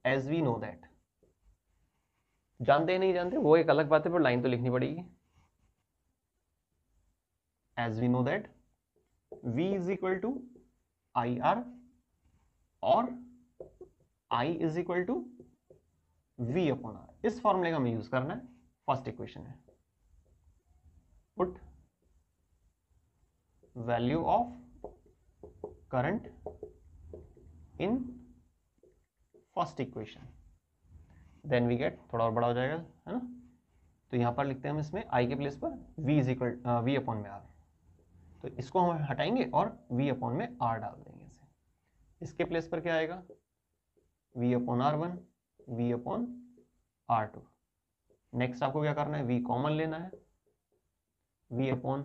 as we know that, जानते हैं नहीं जानते वो एक अलग बात है, पर लाइन तो लिखनी पड़ेगी। As we know that V is equal to I R और I is equal to V upon R. इस फॉर्मूले का हमें यूज करना है। फर्स्ट इक्वेशन है, put value of current in first equation, then we get, थोड़ा और बड़ा हो जाएगा है ना, तो यहां पर लिखते हैं हम इसमें I के प्लेस पर V is equal V upon में R, तो इसको हम हटाएंगे और V अपॉन में R डाल देंगे इसे। इसके प्लेस पर क्या आएगा? V upon R1, V upon R2। Next आपको क्या करना है? V कॉमन लेना है। V अपॉन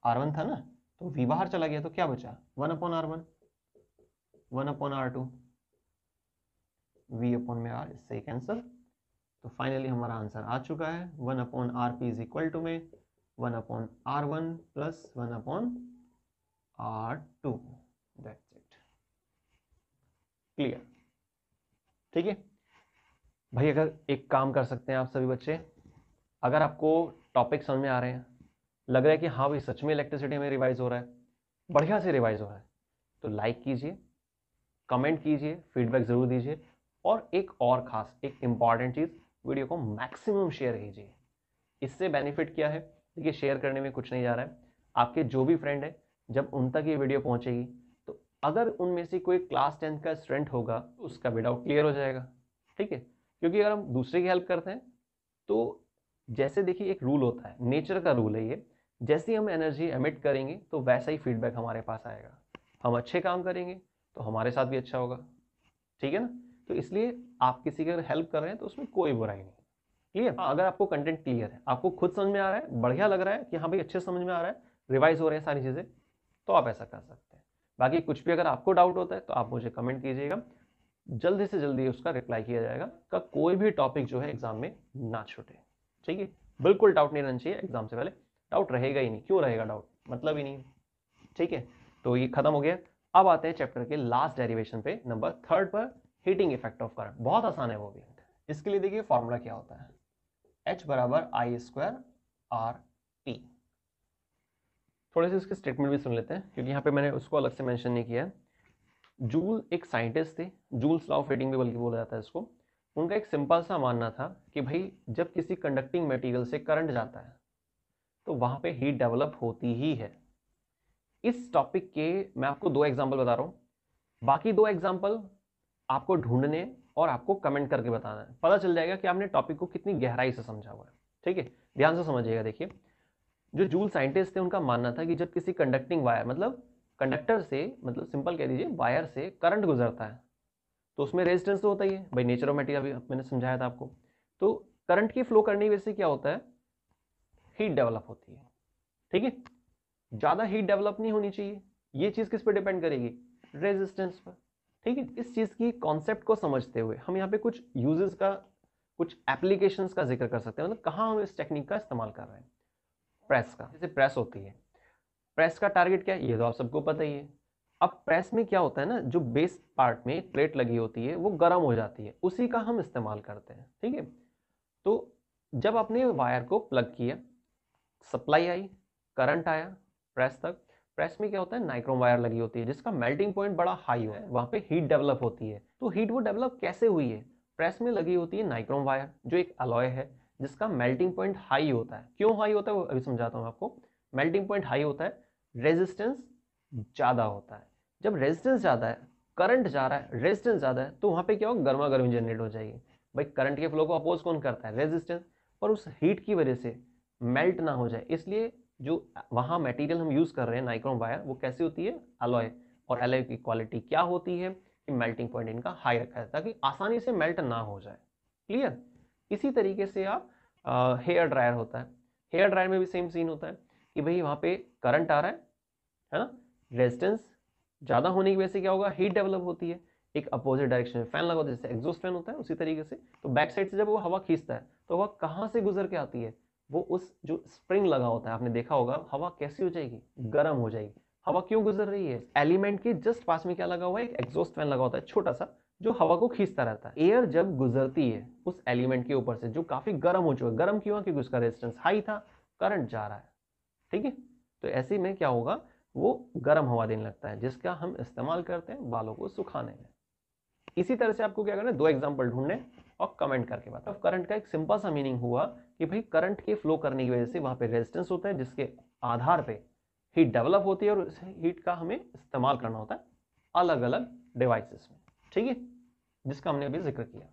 R1 था ना, तो V बाहर चला गया तो क्या बचा? 1 upon R1, 1 upon R2, V upon में R, इससे कैंसिल। तो फाइनली हमारा आंसर आ चुका है। 1 upon RP is equal to में 1 upon R1 plus 1 upon R2। That's it, clear? ठीक है भाई, अगर एक काम कर सकते हैं आप सभी बच्चे, अगर आपको टॉपिक समझ में आ रहे हैं, लग रहा है कि हाँ भाई सच में इलेक्ट्रिसिटी में रिवाइज हो रहा है, बढ़िया से रिवाइज हो रहा है, तो लाइक कीजिए, कमेंट कीजिए, फीडबैक जरूर दीजिए, और एक और खास एक इंपॉर्टेंट चीज, वीडियो को मैक्सिमम शेयर कीजिए। इससे बेनिफिट क्या है? देखिए, शेयर करने में कुछ नहीं जा रहा है, आपके जो भी फ्रेंड है, जब उन तक ये वीडियो पहुंचेगी तो अगर उनमें से कोई क्लास 10 का स्टूडेंट होगा, उसका भी डाउट क्लियर हो जाएगा। ठीक है, क्योंकि अगर हम दूसरे की हेल्प करते हैं तो जैसे देखिए एक रूल होता है, नेचर का रूल है ये, जैसे ही हम एनर्जी एमिट करेंगे तो वैसा ही फीडबैक हमारे पास आएगा। हम अच्छे काम करेंगे तो हमारे साथ भी अच्छा होगा, ठीक है ना? तो इसलिए आप किसी की अगर हेल्प कर रहे हैं तो उसमें कोई बुराई नहीं। क्लियर? अगर आपको कंटेंट क्लियर है, आपको खुद समझ में आ रहा है, बढ़िया लग रहा है कि हाँ भाई अच्छे समझ में आ रहा है, रिवाइज हो रहे हैं सारी चीजें, तो आप ऐसा कर सकते हैं। बाकी कुछ भी अगर आपको डाउट होता है तो आप मुझे कमेंट कीजिएगा, जल्दी से जल्दी उसका रिप्लाई किया जाएगा, का कोई भी टॉपिक जो है एग्जाम में ना छूटे। ठीक है, बिल्कुल डाउट नहीं रहना चाहिए एग्जाम से पहले, डाउट रहेगा ही नहीं, क्यों रहेगा डाउट, मतलब ही नहीं। ठीक है, तो ये खत्म हो गया। अब आते हैं चैप्टर के लास्ट डेरिवेशन पे, नंबर 3 पर, हीटिंग इफेक्ट ऑफ करंट। बहुत आसान है वो भी। इसके लिए देखिए फॉर्मूला क्या होता है, H बराबर I स्क्वायर आर टी। थोड़े से इसके स्टेटमेंट भी सुन लेते हैं, क्योंकि यहाँ पे मैंने उसको अलग से मेंशन नहीं किया है। जूल एक साइंटिस्ट थे, जूल्स लॉ ऑफ हीटिंग भी बल्कि बोला जाता है इसको। उनका एक सिंपल सा मानना था कि भाई जब किसी कंडक्टिंग मटेरियल से करंट जाता है तो वहां पे हीट डेवलप होती ही है। इस टॉपिक के मैं आपको 2 एग्जांपल बता रहा हूं, बाकी 2 एग्जांपल आपको ढूंढने और आपको कमेंट करके बताना है, पता चल जाएगा कि आपने टॉपिक को कितनी गहराई से समझा हुआ है। ठीक है, ध्यान से समझिएगा। देखिए, जो जूल साइंटिस्ट थे उनका मानना था कि जब किसी कंडक्टिंग वायर, मतलब कंडक्टर से, मतलब सिंपल कह दीजिए वायर से करंट गुजरता है तो उसमें रेजिस्टेंस तो होता ही है भाई, नेचर ऑफ मटेरियल अभी मैंने समझाया था आपको। तो करंट की फ्लो करने की वजह से क्या होता है? हीट डेवलप होती है। ठीक है, ज्यादा हीट डेवलप नहीं होनी चाहिए। ये चीज किस पर डिपेंड करेगी? रेजिस्टेंस पर। ठीक है, इस चीज की कॉन्सेप्ट को समझते हुए हम यहाँ पे कुछ यूजेस का, कुछ एप्लीकेशंस का जिक्र कर सकते हैं, मतलब कहाँ हम इस टेक्निक का इस्तेमाल कर रहे हैं। प्रेस का, जैसे प्रेस होती है, प्रेस का टारगेट क्या है ये तो आप सबको पता ही है। अब प्रेस में क्या होता है ना, जो बेस पार्ट में प्लेट लगी होती है वो गर्म हो जाती है, उसी का हम इस्तेमाल करते हैं। ठीक है, तो जब आपने वायर को प्लग किया, सप्लाई आई, करंट आया प्रेस तक, प्रेस में क्या होता है, नाइक्रोम वायर लगी होती है जिसका मेल्टिंग पॉइंट बड़ा हाई है, वहां पे हीट डेवलप होती है। तो हीट वो डेवलप कैसे हुई है? प्रेस में लगी होती है नाइक्रोम वायर, जो एक अलॉय है जिसका मेल्टिंग पॉइंट हाई होता है। क्यों हाई होता है वो अभी समझाता हूँ आपको। मेल्टिंग पॉइंट हाई होता है, रेजिस्टेंस ज्यादा होता है। जब रेजिस्टेंस ज्यादा है, करंट जा रहा है, रेजिस्टेंस ज्यादा है, तो वहां पे क्या होगा, गर्मा गर्मी जनरेट हो जाएगी। भाई करंट के फ्लो को अपोज कौन करता है? रेजिस्टेंस। और उस हीट की वजह से मेल्ट ना हो जाए, इसलिए जो वहाँ मटेरियल हम यूज़ कर रहे हैं नाइक्रोम वायर, वो कैसी होती है, अलॉय, और अलॉय की क्वालिटी क्या होती है कि मेल्टिंग पॉइंट इनका हाई रखा है ताकि आसानी से मेल्ट ना हो जाए। क्लियर। इसी तरीके से आप हेयर ड्रायर होता है, हेयर ड्रायर में भी सेम सीन होता है कि भाई वहाँ पे करंट आ रहा है ना, रेजिस्टेंस ज़्यादा होने की वजह से क्या होगा, हीट डेवलप होती है। एक अपोजिट डायरेक्शन में फैन लगा होता है, जैसे एग्जॉस्ट फैन होता है उसी तरीके से। तो बैक साइड से जब वो हवा खींचता है तो हवा कहाँ से गुजर के आती है, वो उस जो स्प्रिंग लगा होता है, आपने देखा होगा, हवा कैसी हो जाएगी, गर्म हो जाएगी। हवा क्यों गुजर रही है, एलिमेंट के जस्ट पास में क्या लगा हुआ है, एक एग्जॉस्ट फैन लगा होता है छोटा सा, जो हवा को खींचता रहता है। एयर जब गुजरती है उस एलिमेंट के ऊपर से जो काफी गर्म हो चुका है, गर्म क्यों, क्योंकि उसका रेजिस्टेंस हाई था, करंट जा रहा है, ठीक है। तो ऐसे में क्या होगा, वो गर्म हवा देने लगता है, जिसका हम इस्तेमाल करते हैं बालों को सुखाने में। इसी तरह से आपको क्या करना है, दो एग्जांपल ढूंढने और कमेंट करके बताओ। करंट का एक सिंपल सा मीनिंग हुआ कि भाई करंट के फ्लो करने की वजह से वहां पे रेजिस्टेंस होता है, जिसके आधार पे हीट डेवलप होती है और उस हीट का हमें इस्तेमाल करना होता है अलग अलग डिवाइसेस में, ठीक है, जिसका हमने अभी जिक्र किया।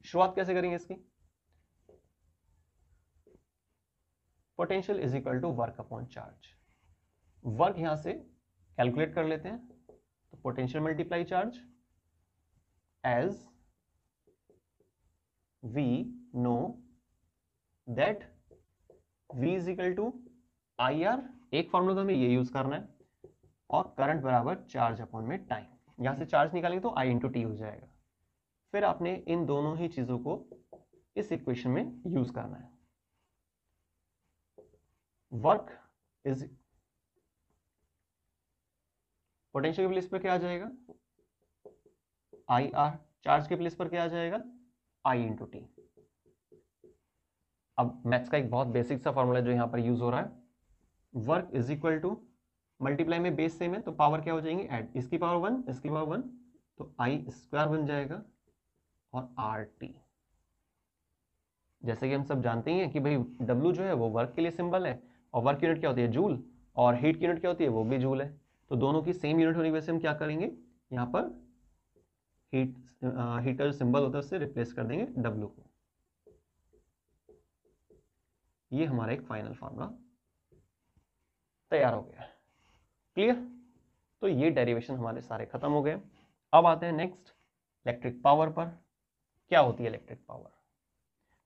शुरुआत कैसे करेंगे इसकी, potential is equal to work upon charge. Work यहां से कैलकुलेट कर लेते हैं, तो potential multiply charge, as we know that V is equal to IR, एक फॉर्मूला तो हमें ये यूज करना है, और करंट बराबर चार्ज अपॉन में टाइम, यहां से चार्ज निकालेंगे तो I इंटू टी हो जाएगा। फिर आपने इन दोनों ही चीजों को इस इक्वेशन में यूज करना है। वर्क इज पोटेंशियल के प्लेस पर क्या आ जाएगा, IR, चार्ज के प्लेस पर क्या आ जाएगा, I इंटू टी। अब मैथ्स का एक बहुत बेसिक सा फॉर्मूला जो यहां पर यूज हो रहा है, work is equal to, multiply में बेस सेम है तो पावर क्या हो जाएंगे, ऐड, इसकी पावर 1 इसकी पावर 1, तो आई स्क्वायर बन जाएगा, और आर टी। जैसे कि हम सब जानते ही हैं कि भाई W जो है वो वर्क के लिए सिंबल है, और वर्क यूनिट क्या होती है, जूल, और हीट की यूनिट क्या होती है, वो भी जूल है। तो दोनों की सेम यूनिट होने की वजह से हम क्या करेंगे, यहाँ पर हीट का जो सिंबल होता है उससे रिप्लेस कर देंगे W को। ये हमारा एक फाइनल फॉर्मूला तैयार हो गया, क्लियर। तो ये डेरिवेशन हमारे सारे खत्म हो गए। अब आते हैं नेक्स्ट इलेक्ट्रिक पावर पर। क्या होती है इलेक्ट्रिक पावर,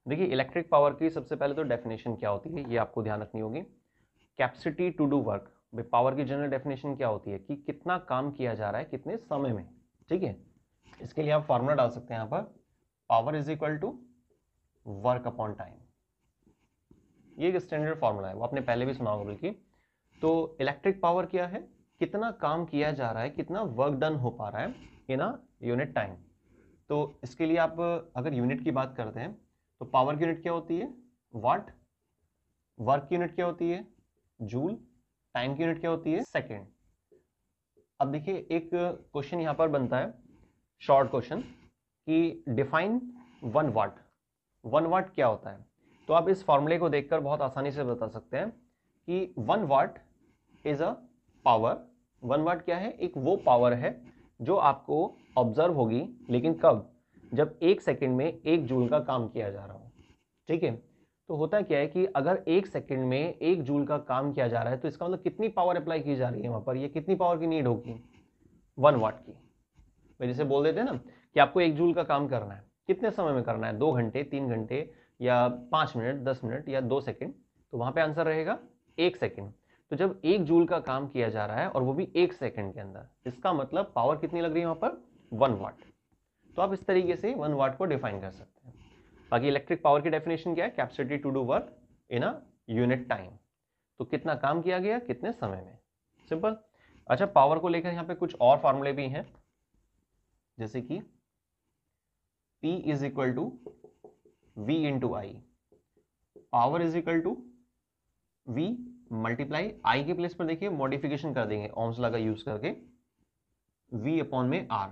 देखिए इलेक्ट्रिक पावर की सबसे पहले तो डेफिनेशन क्या होती है ये आपको ध्यान रखनी होगी। Capacity to do work, power की जनरल डेफिनेशन क्या होती है कि कितना काम किया जा रहा है कितने समय में, ठीक है। इसके लिए आप फॉर्मूला डाल सकते हैं यहाँ पर, power is equal to work upon time. ये एक स्टैंडर्ड फॉर्मूला है, वो आपने पहले भी सुना होगा बल्कि। तो इलेक्ट्रिक पावर क्या है, कितना काम किया जा रहा है, कितना वर्क डन हो पा रहा है इन अ यूनिट टाइम। तो इसके लिए आप अगर यूनिट की बात करते हैं तो पावर की यूनिट क्या होती है, वाट, वर्क की यूनिट क्या होती है, जूल, टाइम की यूनिट क्या होती है, सेकेंड। अब देखिए एक क्वेश्चन यहां पर बनता है, शॉर्ट क्वेश्चन, कि डिफाइन 1 वाट। 1 वाट क्या होता है, तो आप इस फॉर्मूले को देखकर बहुत आसानी से बता सकते हैं कि 1 वाट इज अ पावर। 1 वाट क्या है, एक वो पावर है जो आपको ऑब्जर्व होगी, लेकिन कब, जब 1 सेकंड में 1 जूल का काम किया जा रहा हो, ठीक है। तो होता क्या है कि अगर 1 सेकंड में 1 जूल का काम किया जा रहा है तो इसका मतलब कितनी पावर अप्लाई की जा रही है वहां पर, ये कितनी पावर की नीड होगी, 1 वाट की। जैसे बोल देते हैं ना कि आपको 1 जूल का काम करना है, कितने समय में करना है, 2 घंटे, 3 घंटे, या 5 मिनट, 10 मिनट, या 2 सेकंड, तो वहां पे आंसर रहेगा 1 सेकंड। तो जब 1 जूल का काम किया जा रहा है और वो भी 1 सेकंड के अंदर, इसका मतलब पावर कितनी लग रही है वहां पर, 1 वाट। तो आप इस तरीके से 1 वाट को डिफाइन कर सकते हैं। बाकी इलेक्ट्रिक पावर की डेफिनेशन क्या है, capacity to do work in a unit time, तो कितना काम किया गया कितने समय में, सिंपल। अच्छा, पावर को लेकर यहाँ पे कुछ और फॉर्मूले भी हैं, जैसे कि P is equal to V into I, power is equal to V multiply I के प्लेस पर देखिए मॉडिफिकेशन कर देंगे ओम्स लॉ का यूज करके, V अपॉन में R,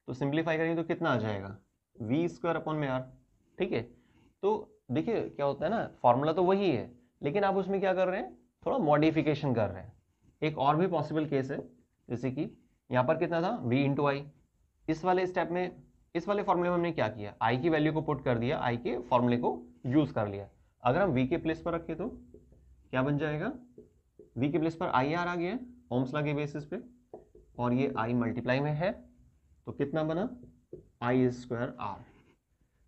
तो सिंप्लीफाई करेंगे तो कितना आ जाएगा, V स्क्वायर अपॉन में R, ठीक है। तो देखिए क्या होता है ना, फॉर्मूला तो वही है, लेकिन आप उसमें क्या कर रहे हैं, थोड़ा मॉडिफिकेशन कर रहे हैं। एक और भी पॉसिबल केस है, जैसे कि यहाँ पर कितना था, V इंटू आई, इस वाले स्टेप में, इस वाले फॉर्मूले में हमने क्या किया, I की वैल्यू को पुट कर दिया, I के फॉर्मूले को यूज कर लिया। अगर हम V के प्लेस पर रखें तो क्या बन जाएगा, V के प्लेस पर आई आर आ गया है ओम्स लॉ के बेसिस पे, और ये I मल्टीप्लाई में है, तो कितना बना I स्क्वायर R।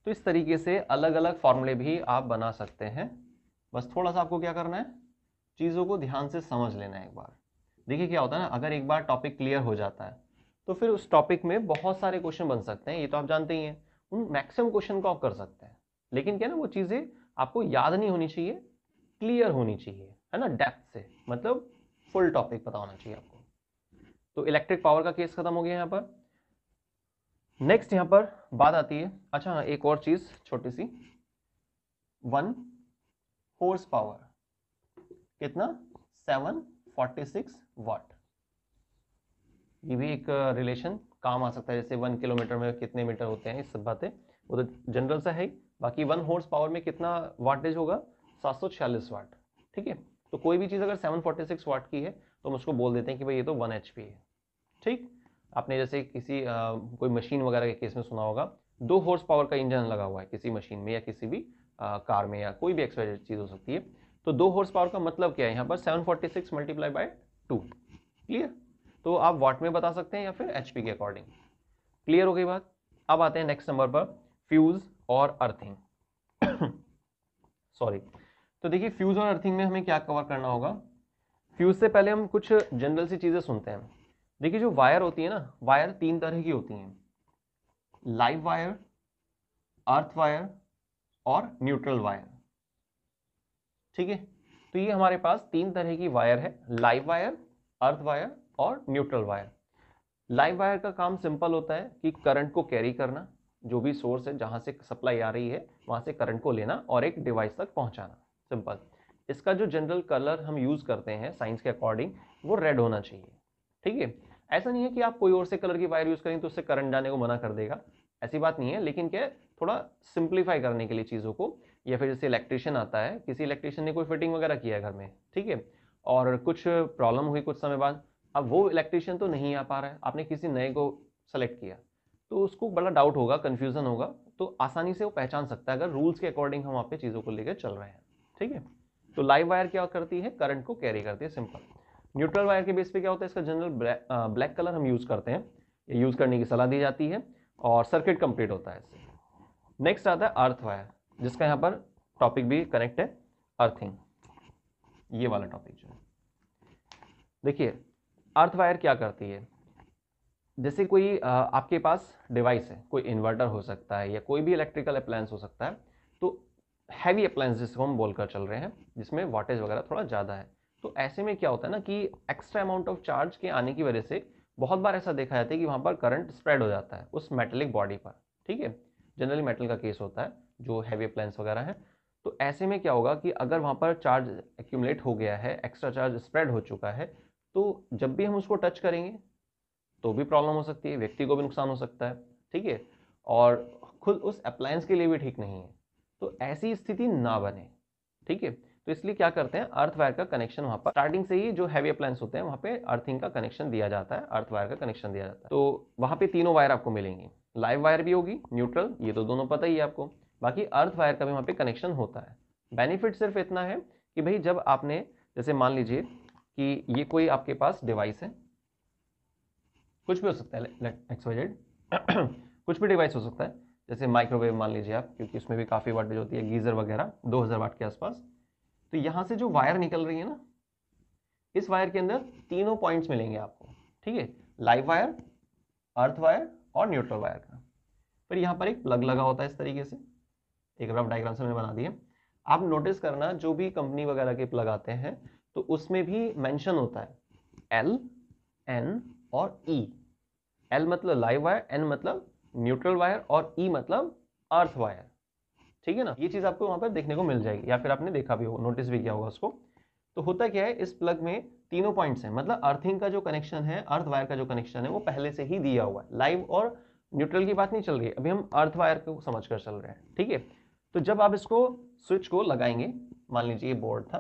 तो इस तरीके से अलग अलग फॉर्मूले भी आप बना सकते हैं। बस थोड़ा सा आपको क्या करना है, चीज़ों को ध्यान से समझ लेना है एक बार। देखिए क्या होता है ना, अगर एक बार टॉपिक क्लियर हो जाता है तो फिर उस टॉपिक में बहुत सारे क्वेश्चन बन सकते हैं, ये तो आप जानते ही हैं। उन मैक्सिमम क्वेश्चन को आप कर सकते हैं, लेकिन क्या ना वो चीज़ें आपको याद नहीं होनी चाहिए, क्लियर होनी चाहिए, है ना, डेप्थ से, मतलब फुल टॉपिक पता होना चाहिए आपको। तो इलेक्ट्रिक पावर का केस खत्म हो गया यहाँ पर। नेक्स्ट यहाँ पर बात आती है, अच्छा हाँ, एक और चीज छोटी सी, 1 हॉर्स पावर कितना, 746 वाट। ये भी एक रिलेशन काम आ सकता है, जैसे 1 किलोमीटर में कितने मीटर होते हैं, ये सब बातें वो तो जनरल सा है ही। बाकी 1 हॉर्स पावर में कितना वाटेज होगा, 746 वाट। ठीक है, तो कोई भी चीज़ अगर 746 वाट की है तो हम उसको बोल देते हैं कि भाई ये तो 1 HP है। ठीक, आपने जैसे किसी कोई मशीन वगैरह के केस में सुना होगा, 2 हॉर्स पावर का इंजन लगा हुआ है किसी मशीन में या किसी भी कार में या कोई भी एक्सवाइजेड चीज़ हो सकती है, तो 2 हॉर्स पावर का मतलब क्या है यहाँ पर, 746 मल्टीप्लाई बाय 2। क्लियर, तो आप वाट में बता सकते हैं या फिर HP के अकॉर्डिंग। क्लियर हो गई बात। अब आते हैं नेक्स्ट नंबर पर, फ्यूज और अर्थिंग। सॉरी, तो देखिए फ्यूज और अर्थिंग में हमें क्या कवर करना होगा। फ्यूज से पहले हम कुछ जनरल सी चीजें सुनते हैं। देखिए जो वायर होती है ना, वायर 3 तरह की होती हैं, लाइव वायर, अर्थ वायर और न्यूट्रल वायर। ठीक है, तो ये हमारे पास 3 तरह की वायर है, लाइव वायर, अर्थ वायर और न्यूट्रल वायर। लाइव वायर का काम सिंपल होता है कि करंट को कैरी करना, जो भी सोर्स है जहां से सप्लाई आ रही है वहां से करंट को लेना और एक डिवाइस तक पहुंचाना, सिंपल। इसका जो जनरल कलर हम यूज करते हैं साइंस के अकॉर्डिंग, वो रेड होना चाहिए। ठीक है, ऐसा नहीं है कि आप कोई और से कलर की वायर यूज करें तो उससे करंट जाने को मना कर देगा, ऐसी बात नहीं है, लेकिन क्या है, थोड़ा सिंप्लीफाई करने के लिए चीज़ों को। या फिर जैसे इलेक्ट्रिशियन आता है, किसी इलेक्ट्रिशियन ने कोई फिटिंग वगैरह किया है घर में, ठीक है, और कुछ प्रॉब्लम हुई कुछ समय बाद, अब वो इलेक्ट्रिशियन तो नहीं आ पा रहा है, आपने किसी नए को सेलेक्ट किया, तो उसको बड़ा डाउट होगा, कंफ्यूजन होगा, तो आसानी से वो पहचान सकता है अगर रूल्स के अकॉर्डिंग हम वहाँ पे चीज़ों को लेकर चल रहे हैं। ठीक है, तो लाइव वायर क्या करती है, करंट को कैरी करती है, सिंपल। न्यूट्रल वायर के बेस पे क्या होता है, इसका जनरल ब्लैक कलर हम यूज करते हैं, यूज करने की सलाह दी जाती है और सर्किट कंप्लीट होता है इससे। नेक्स्ट आता है अर्थ वायर, जिसका यहाँ पर टॉपिक भी कनेक्ट है, अर्थिंग, ये वाला टॉपिक जो है। देखिए अर्थ वायर क्या करती है, जैसे कोई आपके पास डिवाइस है, कोई इन्वर्टर हो सकता है या कोई भी इलेक्ट्रिकल अप्लायंस हो सकता है, तो हैवी अप्लायंस जिसको हम बोलकर चल रहे हैं, जिसमें वाटेज वगैरह थोड़ा ज़्यादा है, तो ऐसे में क्या होता है ना कि एक्स्ट्रा अमाउंट ऑफ चार्ज के आने की वजह से बहुत बार ऐसा देखा जाता है कि वहाँ पर करंट स्प्रेड हो जाता है उस मेटेलिक बॉडी पर। ठीक है, जनरली मेटल का केस होता है जो हैवी अप्लायंस वगैरह है। तो ऐसे में क्या होगा कि अगर वहाँ पर चार्ज एक्यूमुलेट हो गया है, एक्स्ट्रा चार्ज स्प्रेड हो चुका है, तो जब भी हम उसको टच करेंगे तो भी प्रॉब्लम हो सकती है, व्यक्ति को भी नुकसान हो सकता है। ठीक है, और खुद उस अप्लायंस के लिए भी ठीक नहीं है, तो ऐसी स्थिति ना बने। ठीक है, तो इसलिए क्या करते हैं, अर्थ वायर का कनेक्शन वहां पर स्टार्टिंग से ही जो हैवी अप्लायंस होते हैं वहां पे अर्थिंग का कनेक्शन दिया जाता है, अर्थ वायर का कनेक्शन दिया जाता है। तो वहां पे तीनों वायर आपको मिलेंगी, लाइव वायर भी होगी, न्यूट्रल, ये तो दोनों पता ही है आपको, बाकी अर्थ वायर का भी वहां पे कनेक्शन होता है। बेनिफिट सिर्फ इतना है कि भाई जब आपने, जैसे मान लीजिए कि ये कोई आपके पास डिवाइस है, कुछ भी हो सकता है एक्सवाइजेड, कुछ भी डिवाइस हो सकता है, जैसे माइक्रोवेव मान लीजिए आप, क्योंकि उसमें भी काफ़ी वाटेज होती है, गीजर वगैरह 2000 वाट के आसपास। तो यहाँ से जो वायर निकल रही है ना, इस वायर के अंदर तीनों पॉइंट्स मिलेंगे आपको। ठीक है, लाइव वायर, अर्थ वायर और न्यूट्रल वायर का। फिर यहाँ पर एक प्लग लगा होता है इस तरीके से, एक रफ डायग्राम से मैंने बना दिया। आप नोटिस करना जो भी कंपनी वगैरह के प्लग आते हैं तो उसमें भी मेंशन होता है L, N और E। L मतलब लाइव वायर, N मतलब न्यूट्रल वायर और E मतलब अर्थ वायर। ठीक है ना, ये चीज आपको वहां पर देखने को मिल जाएगी, या फिर आपने देखा भी हो, नोटिस भी किया होगा उसको। तो होता क्या है, इस प्लग में तीनों पॉइंट्स हैं, मतलब अर्थिंग का जो कनेक्शन है, अर्थ वायर का जो कनेक्शन है, वो पहले से ही दिया हुआ है। लाइव और न्यूट्रल की बात नहीं चल रही है, अभी हम अर्थ वायर को समझ कर चल रहे हैं। ठीक है, तो जब आप इसको स्विच को लगाएंगे, मान लीजिए ये बोर्ड था,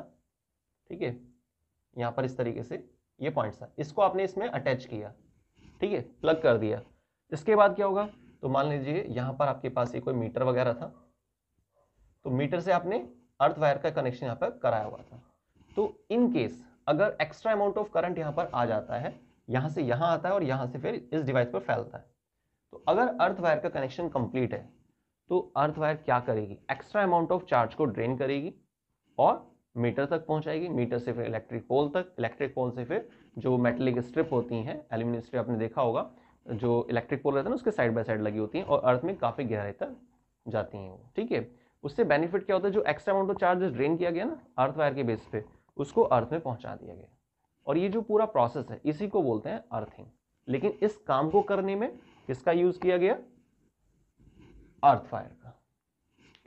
ठीक है, यहाँ पर इस तरीके से ये पॉइंट्स था, इसको आपने इसमें अटैच किया, ठीक है, प्लग कर दिया। इसके बाद क्या होगा, तो मान लीजिए यहाँ पर आपके पास ये कोई मीटर वगैरह था, तो मीटर से आपने अर्थ वायर का कनेक्शन यहाँ पर कराया हुआ था। तो इन केस अगर एक्स्ट्रा अमाउंट ऑफ करंट यहां पर आ जाता है, यहां से यहां आता है और यहां से फिर इस डिवाइस पर फैलता है, तो अगर अर्थ वायर का कनेक्शन कंप्लीट है तो अर्थ वायर क्या करेगी, एक्स्ट्रा अमाउंट ऑफ चार्ज को ड्रेन करेगी और मीटर तक पहुंचाएगी, मीटर से फिर इलेक्ट्रिक पोल तक, इलेक्ट्रिक पोल से फिर जो मेटेलिक स्ट्रिप होती हैं, एल्यूमिनियम स्ट्रिप आपने देखा होगा, जो इलेक्ट्रिक पोल रहता है ना उसके साइड बाय साइड लगी होती हैं और अर्थ में काफी गहराई तक जाती हैं वो, ठीक है। उससे बेनिफिट क्या होता है, जो extra amount of charge drain किया गया ना अर्थ वायर के बेस पे, उसको अर्थ में पहुंचा दिया गया। और ये जो पूरा प्रोसेस है इसी को बोलते हैं अर्थिंग। लेकिन इस काम को करने में किसका यूज किया गया, अर्थ वायर का।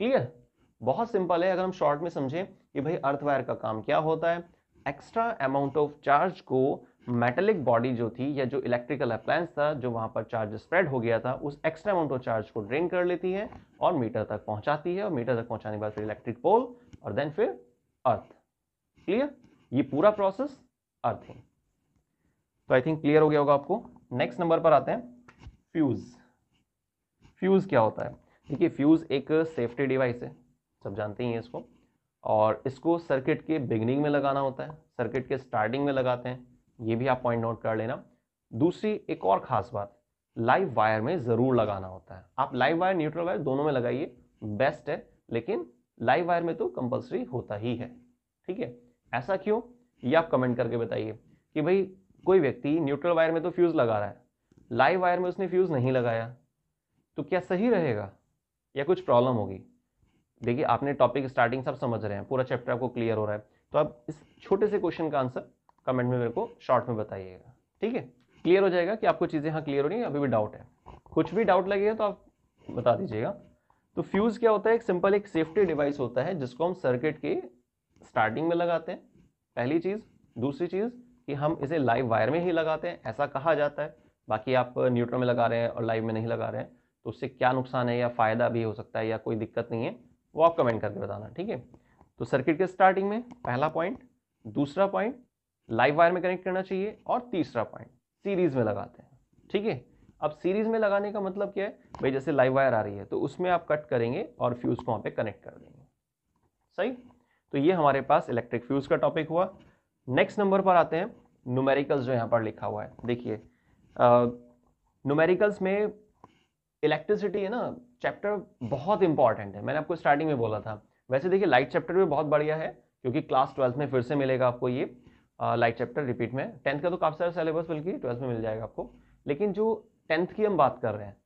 क्लियर, बहुत सिंपल है। अगर हम शॉर्ट में समझें कि भाई अर्थ वायर का काम क्या होता है, एक्स्ट्रा अमाउंट ऑफ चार्ज को मेटेलिक बॉडी जो थी या जो इलेक्ट्रिकल अप्लायंस था जो वहां पर चार्ज स्प्रेड हो गया था, उस एक्स्ट्रा अमाउंट ऑफ चार्ज को ड्रेन कर लेती है और मीटर तक पहुंचाती है, और मीटर तक पहुंचाने के बाद फिर इलेक्ट्रिक पोल और देन फिर अर्थ। क्लियर, ये पूरा प्रोसेस अर्थिंग। तो आई थिंक क्लियर हो गया होगा आपको। नेक्स्ट नंबर पर आते हैं, फ्यूज। फ्यूज क्या होता है, देखिए फ्यूज एक सेफ्टी डिवाइस है, सब जानते ही हैं इसको, और इसको सर्किट के बिगिनिंग में लगाना होता है, सर्किट के स्टार्टिंग में लगाते हैं, ये भी आप पॉइंट नोट कर लेना। दूसरी एक और खास बात, लाइव वायर में जरूर लगाना होता है। आप लाइव वायर न्यूट्रल वायर दोनों में लगाइए, बेस्ट है, लेकिन लाइव वायर में तो कंपलसरी होता ही है, ठीक है। ऐसा क्यों, ये आप कमेंट करके बताइए कि भाई कोई व्यक्ति न्यूट्रल वायर में तो फ्यूज लगा रहा है, लाइव वायर में उसने फ्यूज नहीं लगाया, तो क्या सही रहेगा या कुछ प्रॉब्लम होगी। देखिए आपने टॉपिक स्टार्टिंग सब समझ रहे हैं, पूरा चैप्टर आपको क्लियर हो रहा है, तो आप इस छोटे से क्वेश्चन का आंसर कमेंट में मेरे को शॉर्ट में बताइएगा, ठीक है। क्लियर हो जाएगा कि आपको चीजें हाँ क्लियर हो रही है, अभी भी डाउट है, कुछ भी डाउट लगेगा तो आप बता दीजिएगा। तो फ्यूज क्या होता है, एक सिंपल एक सेफ्टी डिवाइस होता है जिसको हम सर्किट के स्टार्टिंग में लगाते हैं, पहली चीज। दूसरी चीज कि हम इसे लाइव वायर में ही लगाते हैं, ऐसा कहा जाता है। बाकी आप न्यूट्रल में लगा रहे हैं और लाइव में नहीं लगा रहे हैं तो उससे क्या नुकसान है या फायदा भी हो सकता है या कोई दिक्कत नहीं है, वो आप कमेंट करके बताना, ठीक है। तो सर्किट के स्टार्टिंग में पहला पॉइंट, दूसरा पॉइंट लाइव वायर में कनेक्ट करना चाहिए, और तीसरा पॉइंट सीरीज में लगाते हैं, ठीक है। अब सीरीज में लगाने का मतलब क्या है भाई, जैसे लाइव वायर आ रही है तो उसमें आप कट करेंगे और फ्यूज को वहां पे कनेक्ट कर देंगे, सही। तो ये हमारे पास इलेक्ट्रिक फ्यूज का टॉपिक हुआ। नेक्स्ट नंबर पर आते हैं न्यूमेरिकल्स, जो यहाँ पर लिखा हुआ है। देखिए न्यूमेरिकल्स में इलेक्ट्रिसिटी है ना, चैप्टर बहुत इंपॉर्टेंट है, मैंने आपको स्टार्टिंग में बोला था। वैसे देखिए लाइट चैप्टर भी बहुत बढ़िया है, क्योंकि क्लास 12 में फिर से मिलेगा आपको ये लाइट चैप्टर रिपीट में। 10th का तो काफी सारा सिलेबस बल्कि 12th में मिल जाएगा आपको, लेकिन जो 10th की हम बात कर रहे हैं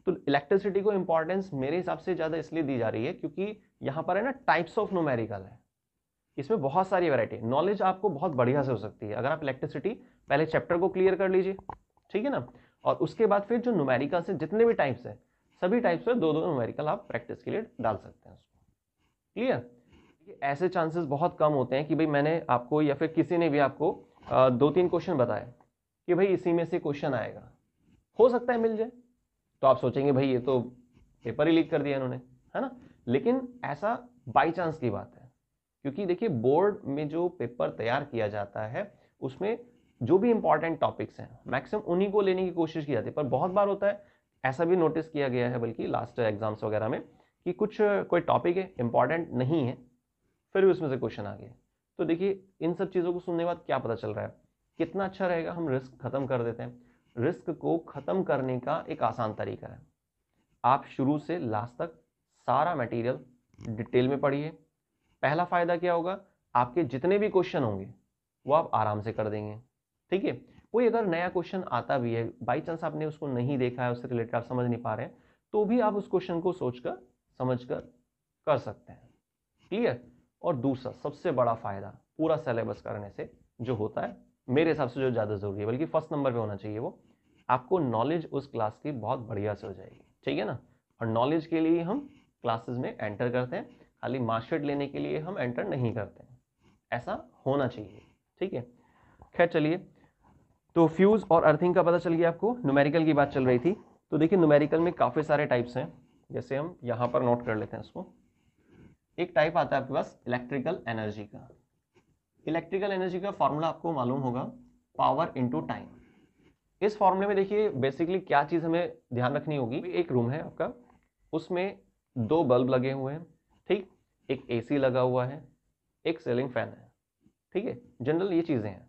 तो इलेक्ट्रिसिटी को इंपॉर्टेंस मेरे हिसाब से ज्यादा इसलिए दी जा रही है क्योंकि यहाँ पर है ना टाइप्स ऑफ न्यूमेरिकल है, इसमें बहुत सारी वैरायटी, नॉलेज आपको बहुत बढ़िया से हो सकती है अगर आप इलेक्ट्रिसिटी पहले चैप्टर को क्लियर कर लीजिए, ठीक है ना। और उसके बाद फिर जो न्यूमेरिकल से जितने भी टाइप्स है, सभी टाइप्स में दो दो न्यूमेरिकल आप प्रैक्टिस के लिए डाल सकते हैं उसको, क्लियर। ऐसे चांसेस बहुत कम होते हैं कि भाई मैंने आपको या फिर किसी ने भी आपको 2-3 क्वेश्चन बताए कि भाई इसी में से क्वेश्चन आएगा, हो सकता है मिल जाए, तो आप सोचेंगे भाई ये तो पेपर ही लीक कर दिया इन्होंने, है ना। लेकिन ऐसा बाई चांस की बात है, क्योंकि देखिए बोर्ड में जो पेपर तैयार किया जाता है उसमें जो भी इंपॉर्टेंट टॉपिक्स हैं मैक्सिमम उन्हीं को लेने की कोशिश की जाती है। पर बहुत बार होता है, ऐसा भी नोटिस किया गया है बल्कि लास्ट एग्जाम्स वगैरह में, कि कुछ कोई टॉपिक है इंपॉर्टेंट नहीं है फिर भी उसमें से क्वेश्चन आ गए। तो देखिए इन सब चीज़ों को सुनने के बाद क्या पता चल रहा है, कितना अच्छा रहेगा हम रिस्क खत्म कर देते हैं। रिस्क को खत्म करने का एक आसान तरीका है, आप शुरू से लास्ट तक सारा मटेरियल डिटेल में पढ़िए। पहला फायदा क्या होगा, आपके जितने भी क्वेश्चन होंगे वो आप आराम से कर देंगे, ठीक है। कोई अगर नया क्वेश्चन आता भी है, बाई चांस आपने उसको नहीं देखा है, उससे रिलेटेड आप समझ नहीं पा रहे हैं, तो भी आप उस क्वेश्चन को सोचकर समझकर कर सकते हैं, क्लियर। और दूसरा सबसे बड़ा फायदा पूरा सिलेबस करने से जो होता है, मेरे हिसाब से जो ज़्यादा जरूरी है बल्कि फर्स्ट नंबर पे होना चाहिए, वो आपको नॉलेज उस क्लास की बहुत बढ़िया से हो जाएगी, ठीक है ना। और नॉलेज के लिए हम क्लासेस में एंटर करते हैं, खाली मार्कशीट लेने के लिए हम एंटर नहीं करते हैं, ऐसा होना चाहिए, ठीक है। खैर चलिए, तो फ्यूज और अर्थिंग का पता चल गया आपको, न्यूमेरिकल की बात चल रही थी। तो देखिए न्यूमेरिकल में काफ़ी सारे टाइप्स हैं, जैसे हम यहाँ पर नोट कर लेते हैं इसको। एक टाइप आता है आपके पास इलेक्ट्रिकल एनर्जी का। इलेक्ट्रिकल एनर्जी का फॉर्मूला आपको मालूम होगा, पावर इंटू टाइम। इस फॉर्मूले में देखिए बेसिकली क्या चीज़ हमें ध्यान रखनी होगी, एक रूम है आपका, उसमें 2 बल्ब लगे हुए हैं, ठीक, एक एसी लगा हुआ है, एक सीलिंग फैन है, ठीक है, जनरल ये चीजें हैं।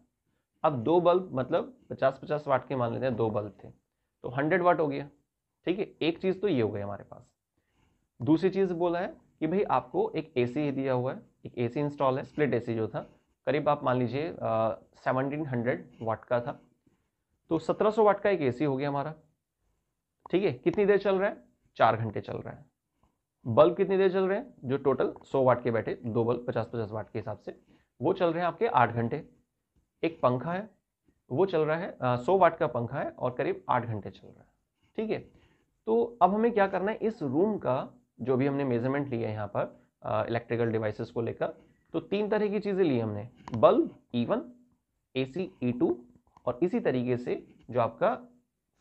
अब 2 बल्ब मतलब 50-50 वाट के मान लेते हैं, 2 बल्ब थे तो 100 वाट हो गया। ठीक है, एक चीज तो ये हो गई हमारे पास। दूसरी चीज बोला है कि भाई आपको एक एसी दिया हुआ है, एक एसी इंस्टॉल है, स्प्लिट एसी जो था करीब आप मान लीजिए 1700 वाट का था, तो 1700 वाट का एक एसी हो गया हमारा। ठीक है, कितनी देर चल रहा है? 4 घंटे चल रहा है। बल्ब कितनी देर चल रहे हैं? जो टोटल 100 वाट के बैठे, 2 बल्ब 50-50 वाट के हिसाब से, वो चल रहे हैं आपके 8 घंटे। एक पंखा है, वो चल रहा है 100 वाट का पंखा है और करीब 8 घंटे चल रहा है। ठीक है, तो अब हमें क्या करना है, इस रूम का जो भी हमने मेजरमेंट लिया है यहाँ पर इलेक्ट्रिकल डिवाइसेस को लेकर, तो 3 तरह की चीजें ली हमने, बल्ब E1, AC E2 और इसी तरीके से जो आपका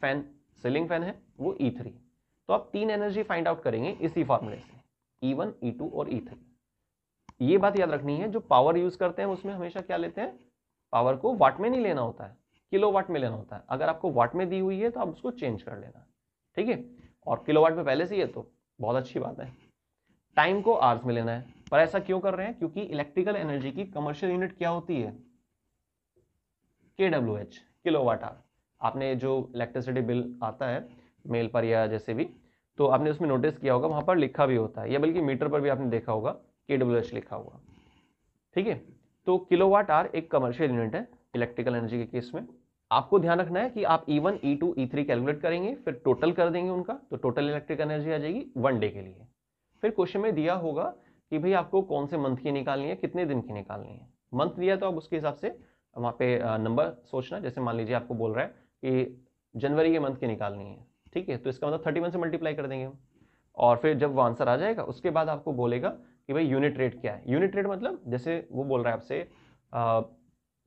फैन, सीलिंग फैन है वो E3। तो आप 3 एनर्जी फाइंड आउट करेंगे इसी फॉर्मूले से, E1, E2 और E3। ये बात याद रखनी है, जो पावर यूज करते हैं उसमें हमेशा क्या लेते हैं, पावर को वाट में नहीं लेना होता है, किलोवाट में लेना होता है। अगर आपको वाट में दी हुई है तो आप उसको चेंज कर लेना। ठीक है, और किलोवाट में पहले से ही है तो बहुत अच्छी बात है। टाइम को आवर्स में लेना है, पर ऐसा क्यों कर रहे हैं? क्योंकि इलेक्ट्रिकल एनर्जी की कमर्शियल यूनिट क्या होती है? KWH, kilowatt hour. आपने जो इलेक्ट्रिसिटी बिल आता है मेल पर या जैसे भी, तो आपने उसमें नोटिस किया होगा, वहां पर लिखा भी होता है, या बल्कि मीटर पर भी आपने देखा होगा KWH लिखा हुआ। ठीक है, तो किलोवाट आवर एक कमर्शियल यूनिट है इलेक्ट्रिकल एनर्जी के केस में। आपको ध्यान रखना है कि आप E1, E2, E3 कैलकुलेट करेंगे, फिर टोटल कर देंगे उनका, तो टोटल इलेक्ट्रिक एनर्जी आ जाएगी 1 डे के लिए। फिर क्वेश्चन में दिया होगा कि भाई आपको कौन से मंथ की निकालनी है, कितने दिन की निकालनी है। मंथ दिया तो आप उसके हिसाब से वहाँ पे नंबर सोचना। जैसे मान लीजिए आपको बोल रहा है कि जनवरी के मंथ की निकालनी है, ठीक है, तो इसका मतलब 31 से मल्टीप्लाई कर देंगे हम, और फिर जब वो आंसर आ जाएगा उसके बाद आपको बोलेगा कि भाई यूनिट रेट क्या है। यूनिट रेट मतलब जैसे वो बोल रहा है आपसे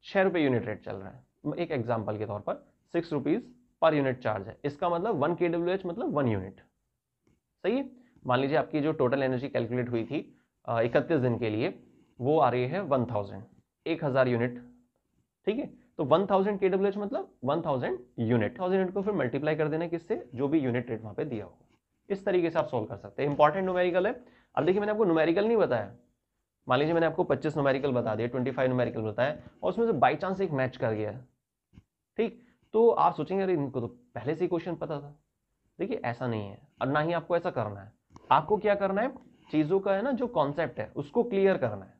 6 रुपये यूनिट रेट चल रहा है, एक एग्जाम्पल के तौर पर 6 रुपीज पर यूनिट चार्ज है, इसका मतलब 1 KWH मतलब 1 यूनिट। सही है, मान लीजिए आपकी जो टोटल एनर्जी कैलकुलेट हुई थी 31 दिन के लिए, वो आ रही है 1000, 1000 यूनिट। ठीक है, तो 1000 KWH मतलब 1000 यूनिट। 1000 यूनिट को फिर मल्टीप्लाई कर देना किससे? जो भी यूनिट रेट वहां पे दिया होगा। इस तरीके से आप सोल्व कर सकते हैं। इंपॉर्टेंट न्यूमेरिकल है। अब देखिए, मैंने आपको न्यूमेरिकल नहीं बताया, मान लीजिए मैंने आपको 25 न्यूमेरिकल बता दिया, 25 न्यूमेरिकल बताया, और उसमें से बाई चांस एक मैच कर गया, ठीक, तो आप सोचेंगे अरे इनको तो पहले से ही क्वेश्चन पता था। देखिए ऐसा नहीं है, और ना ही आपको ऐसा करना है। आपको क्या करना है, चीजों का है ना जो कॉन्सेप्ट है उसको क्लियर करना है।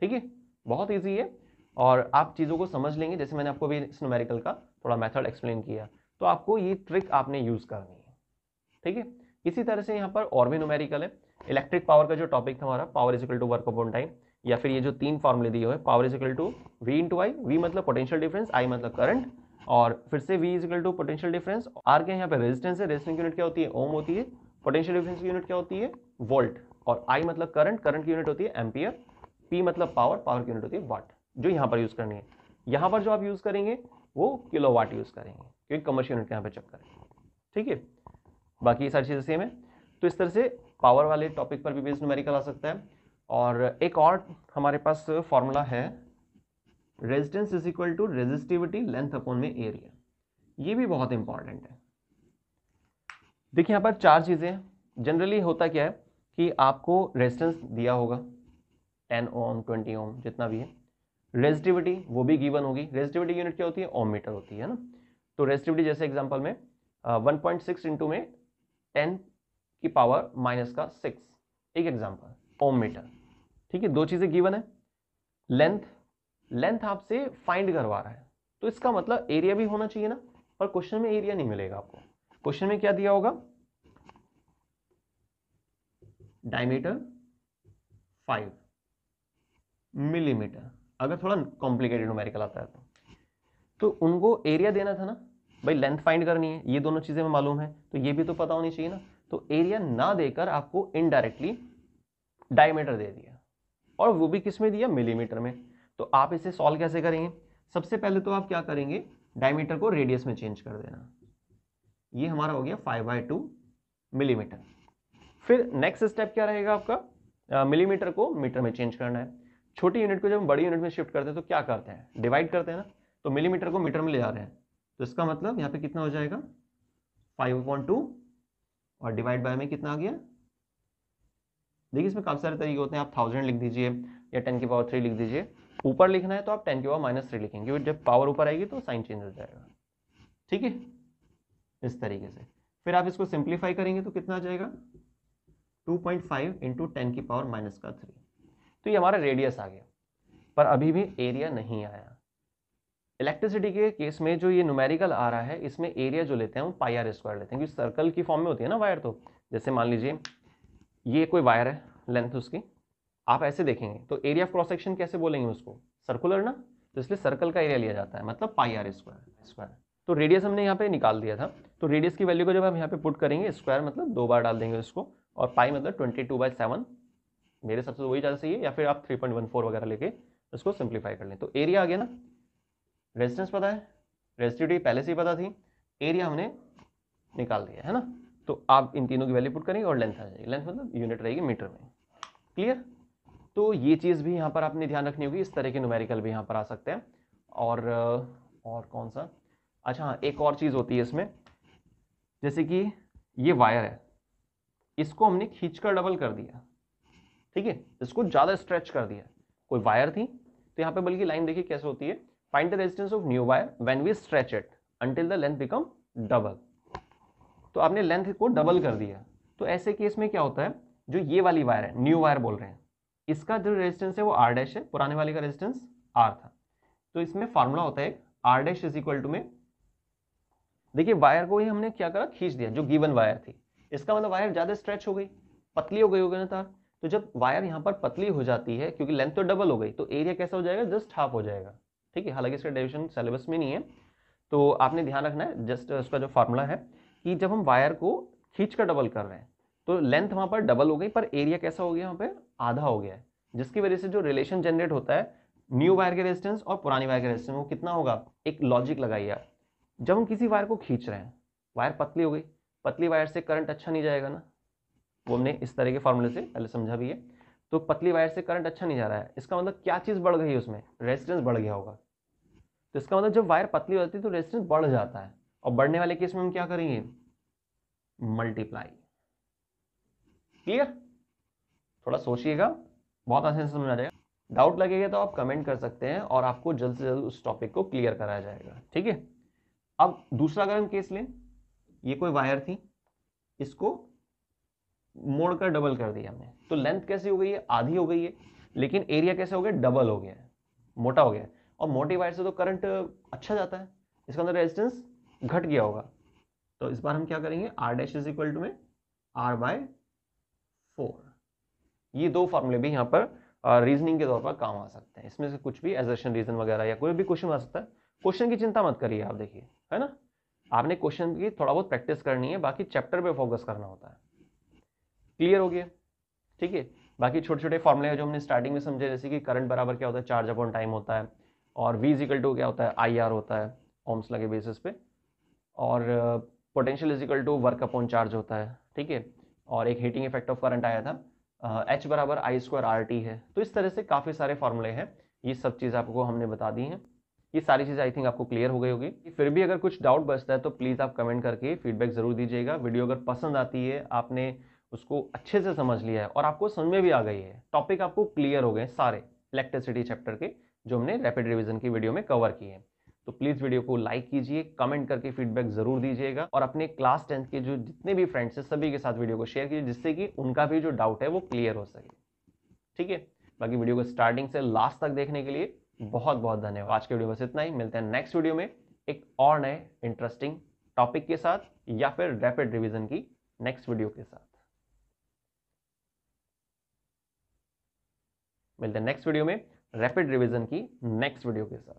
ठीक है, बहुत ईजी है, और आप चीजों को समझ लेंगे। जैसे मैंने आपको भी इस न्यूमेरिकल का थोड़ा मेथड एक्सप्लेन किया, तो आपको ये ट्रिक आपने यूज करनी है। ठीक है, इसी तरह से यहाँ पर और भी न्यूमेरिकल है। इलेक्ट्रिक पावर का जो टॉपिक था हमारा, power is equal to work upon time, या फिर ये जो 3 फॉर्मूले दिए हुए, power is equal to V into I, V मतलब पोटेंशियल डिफरेंस, I मतलब करंट, और फिर से V is equal to potential difference, R के यहाँ पे रेजिस्टेंस है, रेजिस्टेंस की यूनिट क्या होती है? ओम होती है। पोटेंशियल डिफरेंस की यूनिट क्या होती है? वोल्ट। और I मतलब करंट, करंट की यूनिट होती है एम्पियर। P मतलब पावर, पावर की यूनिट होती है वाट, जो यहाँ पर यूज करनी है। यहाँ पर जो आप यूज करेंगे वो किलोवाट यूज करेंगे, क्योंकि कमर्शियल यूनिट यहाँ पे चक्कर है। ठीक है, बाकी ये सारी चीजें सेम है। तो इस तरह से पावर वाले टॉपिक पर भी बेस्ड न्यूमेरिकल आ सकता है। और एक और हमारे पास फॉर्मूला है, resistance is equal to resistivity length upon में एरिया। ये भी बहुत इंपॉर्टेंट है। देखिए यहाँ पर 4 चीजें, जनरली होता क्या है कि आपको रेजिस्टेंस दिया होगा 10 ओम 20 ओम जितना भी है, रेजिस्टिविटी वो भी गिवन होगी। रेजिस्टिविटी यूनिट क्या होती है? ओम मीटर होती है ना। तो रेजिस्टिविटी जैसे एग्जांपल में 1.6 इंटू में 10 की पावर माइनस का 6, एक एग्जांपल, ओम मीटर। ठीक है, 2 चीजें गिवन है। लेंथ, लेंथ आपसे फाइंड करवा रहा है, तो इसका मतलब एरिया भी होना चाहिए ना, पर क्वेश्चन में एरिया नहीं मिलेगा आपको। क्वेश्चन में क्या दिया होगा? डायमीटर 5 मिलीमीटर, अगर थोड़ा कॉम्प्लिकेटेड न्यूमेरिकल आता है तो उनको एरिया देना था ना भाई, लेंथ फाइंड करनी है, ये दोनों चीजें में मालूम है, तो ये भी तो पता होनी चाहिए ना। तो एरिया ना देकर आपको इनडायरेक्टली डायमीटर दे दिया, और वो भी किस में दिया? मिलीमीटर में। तो आप इसे सॉल्व कैसे करेंगे? सबसे पहले तो आप क्या करेंगे, डायमीटर को रेडियस में चेंज कर देना। ये हमारा हो गया 5/2 मिलीमीटर। फिर नेक्स्ट स्टेप क्या रहेगा आपका? मिलीमीटर को मीटर में चेंज करना है। छोटी यूनिट को जब हम बड़ी यूनिट में शिफ्ट करते हैं तो क्या करते हैं? डिवाइड करते हैं ना। तो मिलीमीटर को मीटर में ले जा रहे हैं, तो इसका मतलब यहाँ पे कितना हो जाएगा? 5/2, और डिवाइड बाय में कितना आ गया? देखिए इसमें काफी सारे तरीके होते हैं, आप 1000 लिख दीजिए या 10 की पावर 3 लिख दीजिए, ऊपर लिखना है तो आप 10 की पावर -3 लिखेंगे, क्योंकि जब पावर ऊपर आएगी तो साइन चेंज हो जाएगा। ठीक है, इस तरीके से। फिर आप इसको सिंप्लीफाई करेंगे तो कितना आ जाएगा, 2.5 इंटू 10 की पावर -3। तो ये हमारा रेडियस आ गया, पर अभी भी एरिया नहीं आया। इलेक्ट्रिसिटी के केस में जो ये न्यूमेरिकल आ रहा है, इसमें एरिया जो लेते हैं वो पाई आर स्क्वायर लेते हैं, क्योंकि सर्कल की फॉर्म में होती है ना वायर। तो जैसे मान लीजिए ये कोई वायर है, लेंथ उसकी, आप ऐसे देखेंगे तो एरिया ऑफ क्रॉस सेक्शन कैसे बोलेंगे उसको, सर्कुलर ना, तो इसलिए सर्कल का एरिया लिया जाता है, मतलब पाई आर स्क्वायर। तो रेडियस हमने यहाँ पे निकाल दिया था, तो रेडियस की वैल्यू को जब हम यहाँ पे पुट करेंगे, स्क्वायर मतलब 2 बार डाल देंगे उसको, और पाई मतलब 22/7, मेरे सबसे वही ज़्यादा सही है, या फिर आप 3.14 वगैरह लेके उसको सिंप्लीफाई कर लें। तो एरिया आ गया ना, रेजिस्टेंस पता है, रेजिस्टिविटी पहले से ही पता थी, एरिया हमने निकाल दिया है ना। तो आप इन तीनों की वैल्यू पुट करेंगे और लेंथ आ जाएगी, लेंथ मतलब यूनिट रहेगी मीटर में। क्लियर। तो ये चीज़ भी यहाँ पर आपने ध्यान रखनी होगी, इस तरह के न्यूमेरिकल भी यहाँ पर आ सकते हैं। और कौन सा, अच्छा हाँ, एक और चीज़ होती है इसमें, जैसे कि ये वायर है, इसको हमने खींचकर डबल कर दिया, ठीक है, इसको ज़्यादा स्ट्रेच कर दिया। कोई वायर थी, तो यहाँ पे बल्कि लाइन देखिए कैसे होती है, find the resistance of new wire when we stretch it until the length become double. तो आपने लेंथ को डबल कर दिया। तो ऐसे केस में क्या होता है, जो ये वाली वायर है, न्यू वायर बोल रहे हैं, इसका जो रेजिस्टेंस है वो आर डैश है, पुराने वाले का रेजिस्टेंस आर था। तो इसमें फार्मूला होता है R dash is equal to में, देखिए वायर को ही हमने क्या करा, खींच दिया, जो गिवन वायर थी, इसका मतलब वायर ज्यादा स्ट्रेच हो गई, पतली हो गई होगी ना तार। तो जब वायर यहाँ पर पतली हो जाती है, क्योंकि लेंथ तो डबल हो गई, तो एरिया कैसा हो जाएगा, जस्ट हाफ हो जाएगा। ठीक है, हालांकि इसका डेरिवेशन सिलेबस में नहीं है, तो आपने ध्यान रखना है, जस्ट उसका जो फार्मूला है कि जब हम वायर को खींच कर डबल कर रहे हैं, तो लेंथ वहां पर डबल हो गई, पर एरिया कैसा हो गया, यहाँ पे आधा हो गया है, जिसकी वजह से जो रिलेशन जनरेट होता है न्यू वायर के रेजिस्टेंस और पुरानी वायर के रेजिस्टेंस, वो कितना होगा। एक लॉजिक लगाइए आप, जब हम किसी वायर को खींच रहे हैं, वायर पतली हो गई, पतली वायर से करंट अच्छा नहीं जाएगा ना, वो हमने इस तरह के फॉर्मूले से पहले समझा भी है। तो पतली वायर से करंट अच्छा नहीं जा रहा है, इसका मतलब क्या चीज बढ़ गई है, उसमें रेजिस्टेंस बढ़ गया होगा। तो इसका मतलब जब वायर पतली हो जाती है तो रेजिस्टेंस बढ़ जाता है, और बढ़ने वाले केस में हम क्या करेंगे, मल्टीप्लाई। क्लियर, थोड़ा सोचिएगा, बहुत आसानी से समझ आ जाएगा। डाउट लगेगा तो आप कमेंट कर सकते हैं, और आपको जल्द से जल्द उस टॉपिक को क्लियर कराया जाएगा। ठीक है, अब दूसरा अगर हम केस लें, ये कोई वायर थी, इसको मोड़कर डबल कर दिया हमने, तो लेंथ कैसी हो गई है, आधी हो गई है, लेकिन एरिया कैसे हो गया, डबल हो गया है, मोटा हो गया है। और मोटी वायर से तो करंट अच्छा जाता है, इसका अंदर रेजिस्टेंस घट गया होगा। तो इस बार हम क्या करेंगे, R dash is equal to में R/4। ये दो फॉर्मूले भी यहाँ पर रीजनिंग के तौर पर काम आ सकते हैं, इसमें से कुछ भी एजर्शन रीजन वगैरह या कोई भी क्वेश्चन आ सकता है। क्वेश्चन की चिंता मत करिए, आप देखिए, है ना, आपने क्वेश्चन की थोड़ा बहुत प्रैक्टिस करनी है, बाकी चैप्टर पे फोकस करना होता है। क्लियर हो गया, ठीक है। बाकी छोटे छोटे फॉर्मुले जो हमने स्टार्टिंग में समझे, जैसे कि करंट बराबर क्या होता है, चार्ज अपॉन टाइम होता है, और V इक्वल टू क्या होता है, IR होता है ओम्स लगे बेसिस पे, और potential is equal to work upon charge होता है। ठीक है, और एक हीटिंग इफेक्ट ऑफ करंट आया था, H बराबर I² RT है। तो इस तरह से काफ़ी सारे फॉर्मूले हैं, ये सब चीज़ आपको हमने बता दी हैं। ये सारी चीज़ें आई थिंक आपको क्लियर हो गई होगी। फिर भी अगर कुछ डाउट बचता है तो प्लीज़ आप कमेंट करके फीडबैक ज़रूर दीजिएगा। वीडियो अगर पसंद आती है, आपने उसको अच्छे से समझ लिया है और आपको समझ में भी आ गई है, टॉपिक आपको क्लियर हो गए सारे इलेक्ट्रिसिटी चैप्टर के, जो हमने रैपिड रिवीजन की वीडियो में कवर किए हैं, तो प्लीज़ वीडियो को लाइक कीजिए, कमेंट करके फीडबैक ज़रूर दीजिएगा, और अपने क्लास 10th के जो जितने भी फ्रेंड्स हैं सभी के साथ वीडियो को शेयर कीजिए, जिससे कि उनका भी जो डाउट है वो क्लियर हो सके। ठीक है, बाकी वीडियो को स्टार्टिंग से लास्ट तक देखने के लिए बहुत बहुत धन्यवाद। आज के वीडियो बस इतना ही, मिलते हैं नेक्स्ट वीडियो में एक और नए इंटरेस्टिंग टॉपिक के साथ, या फिर रैपिड रिवीजन की नेक्स्ट वीडियो के साथ। मिलते हैं नेक्स्ट वीडियो में रैपिड रिवीजन की नेक्स्ट वीडियो के साथ।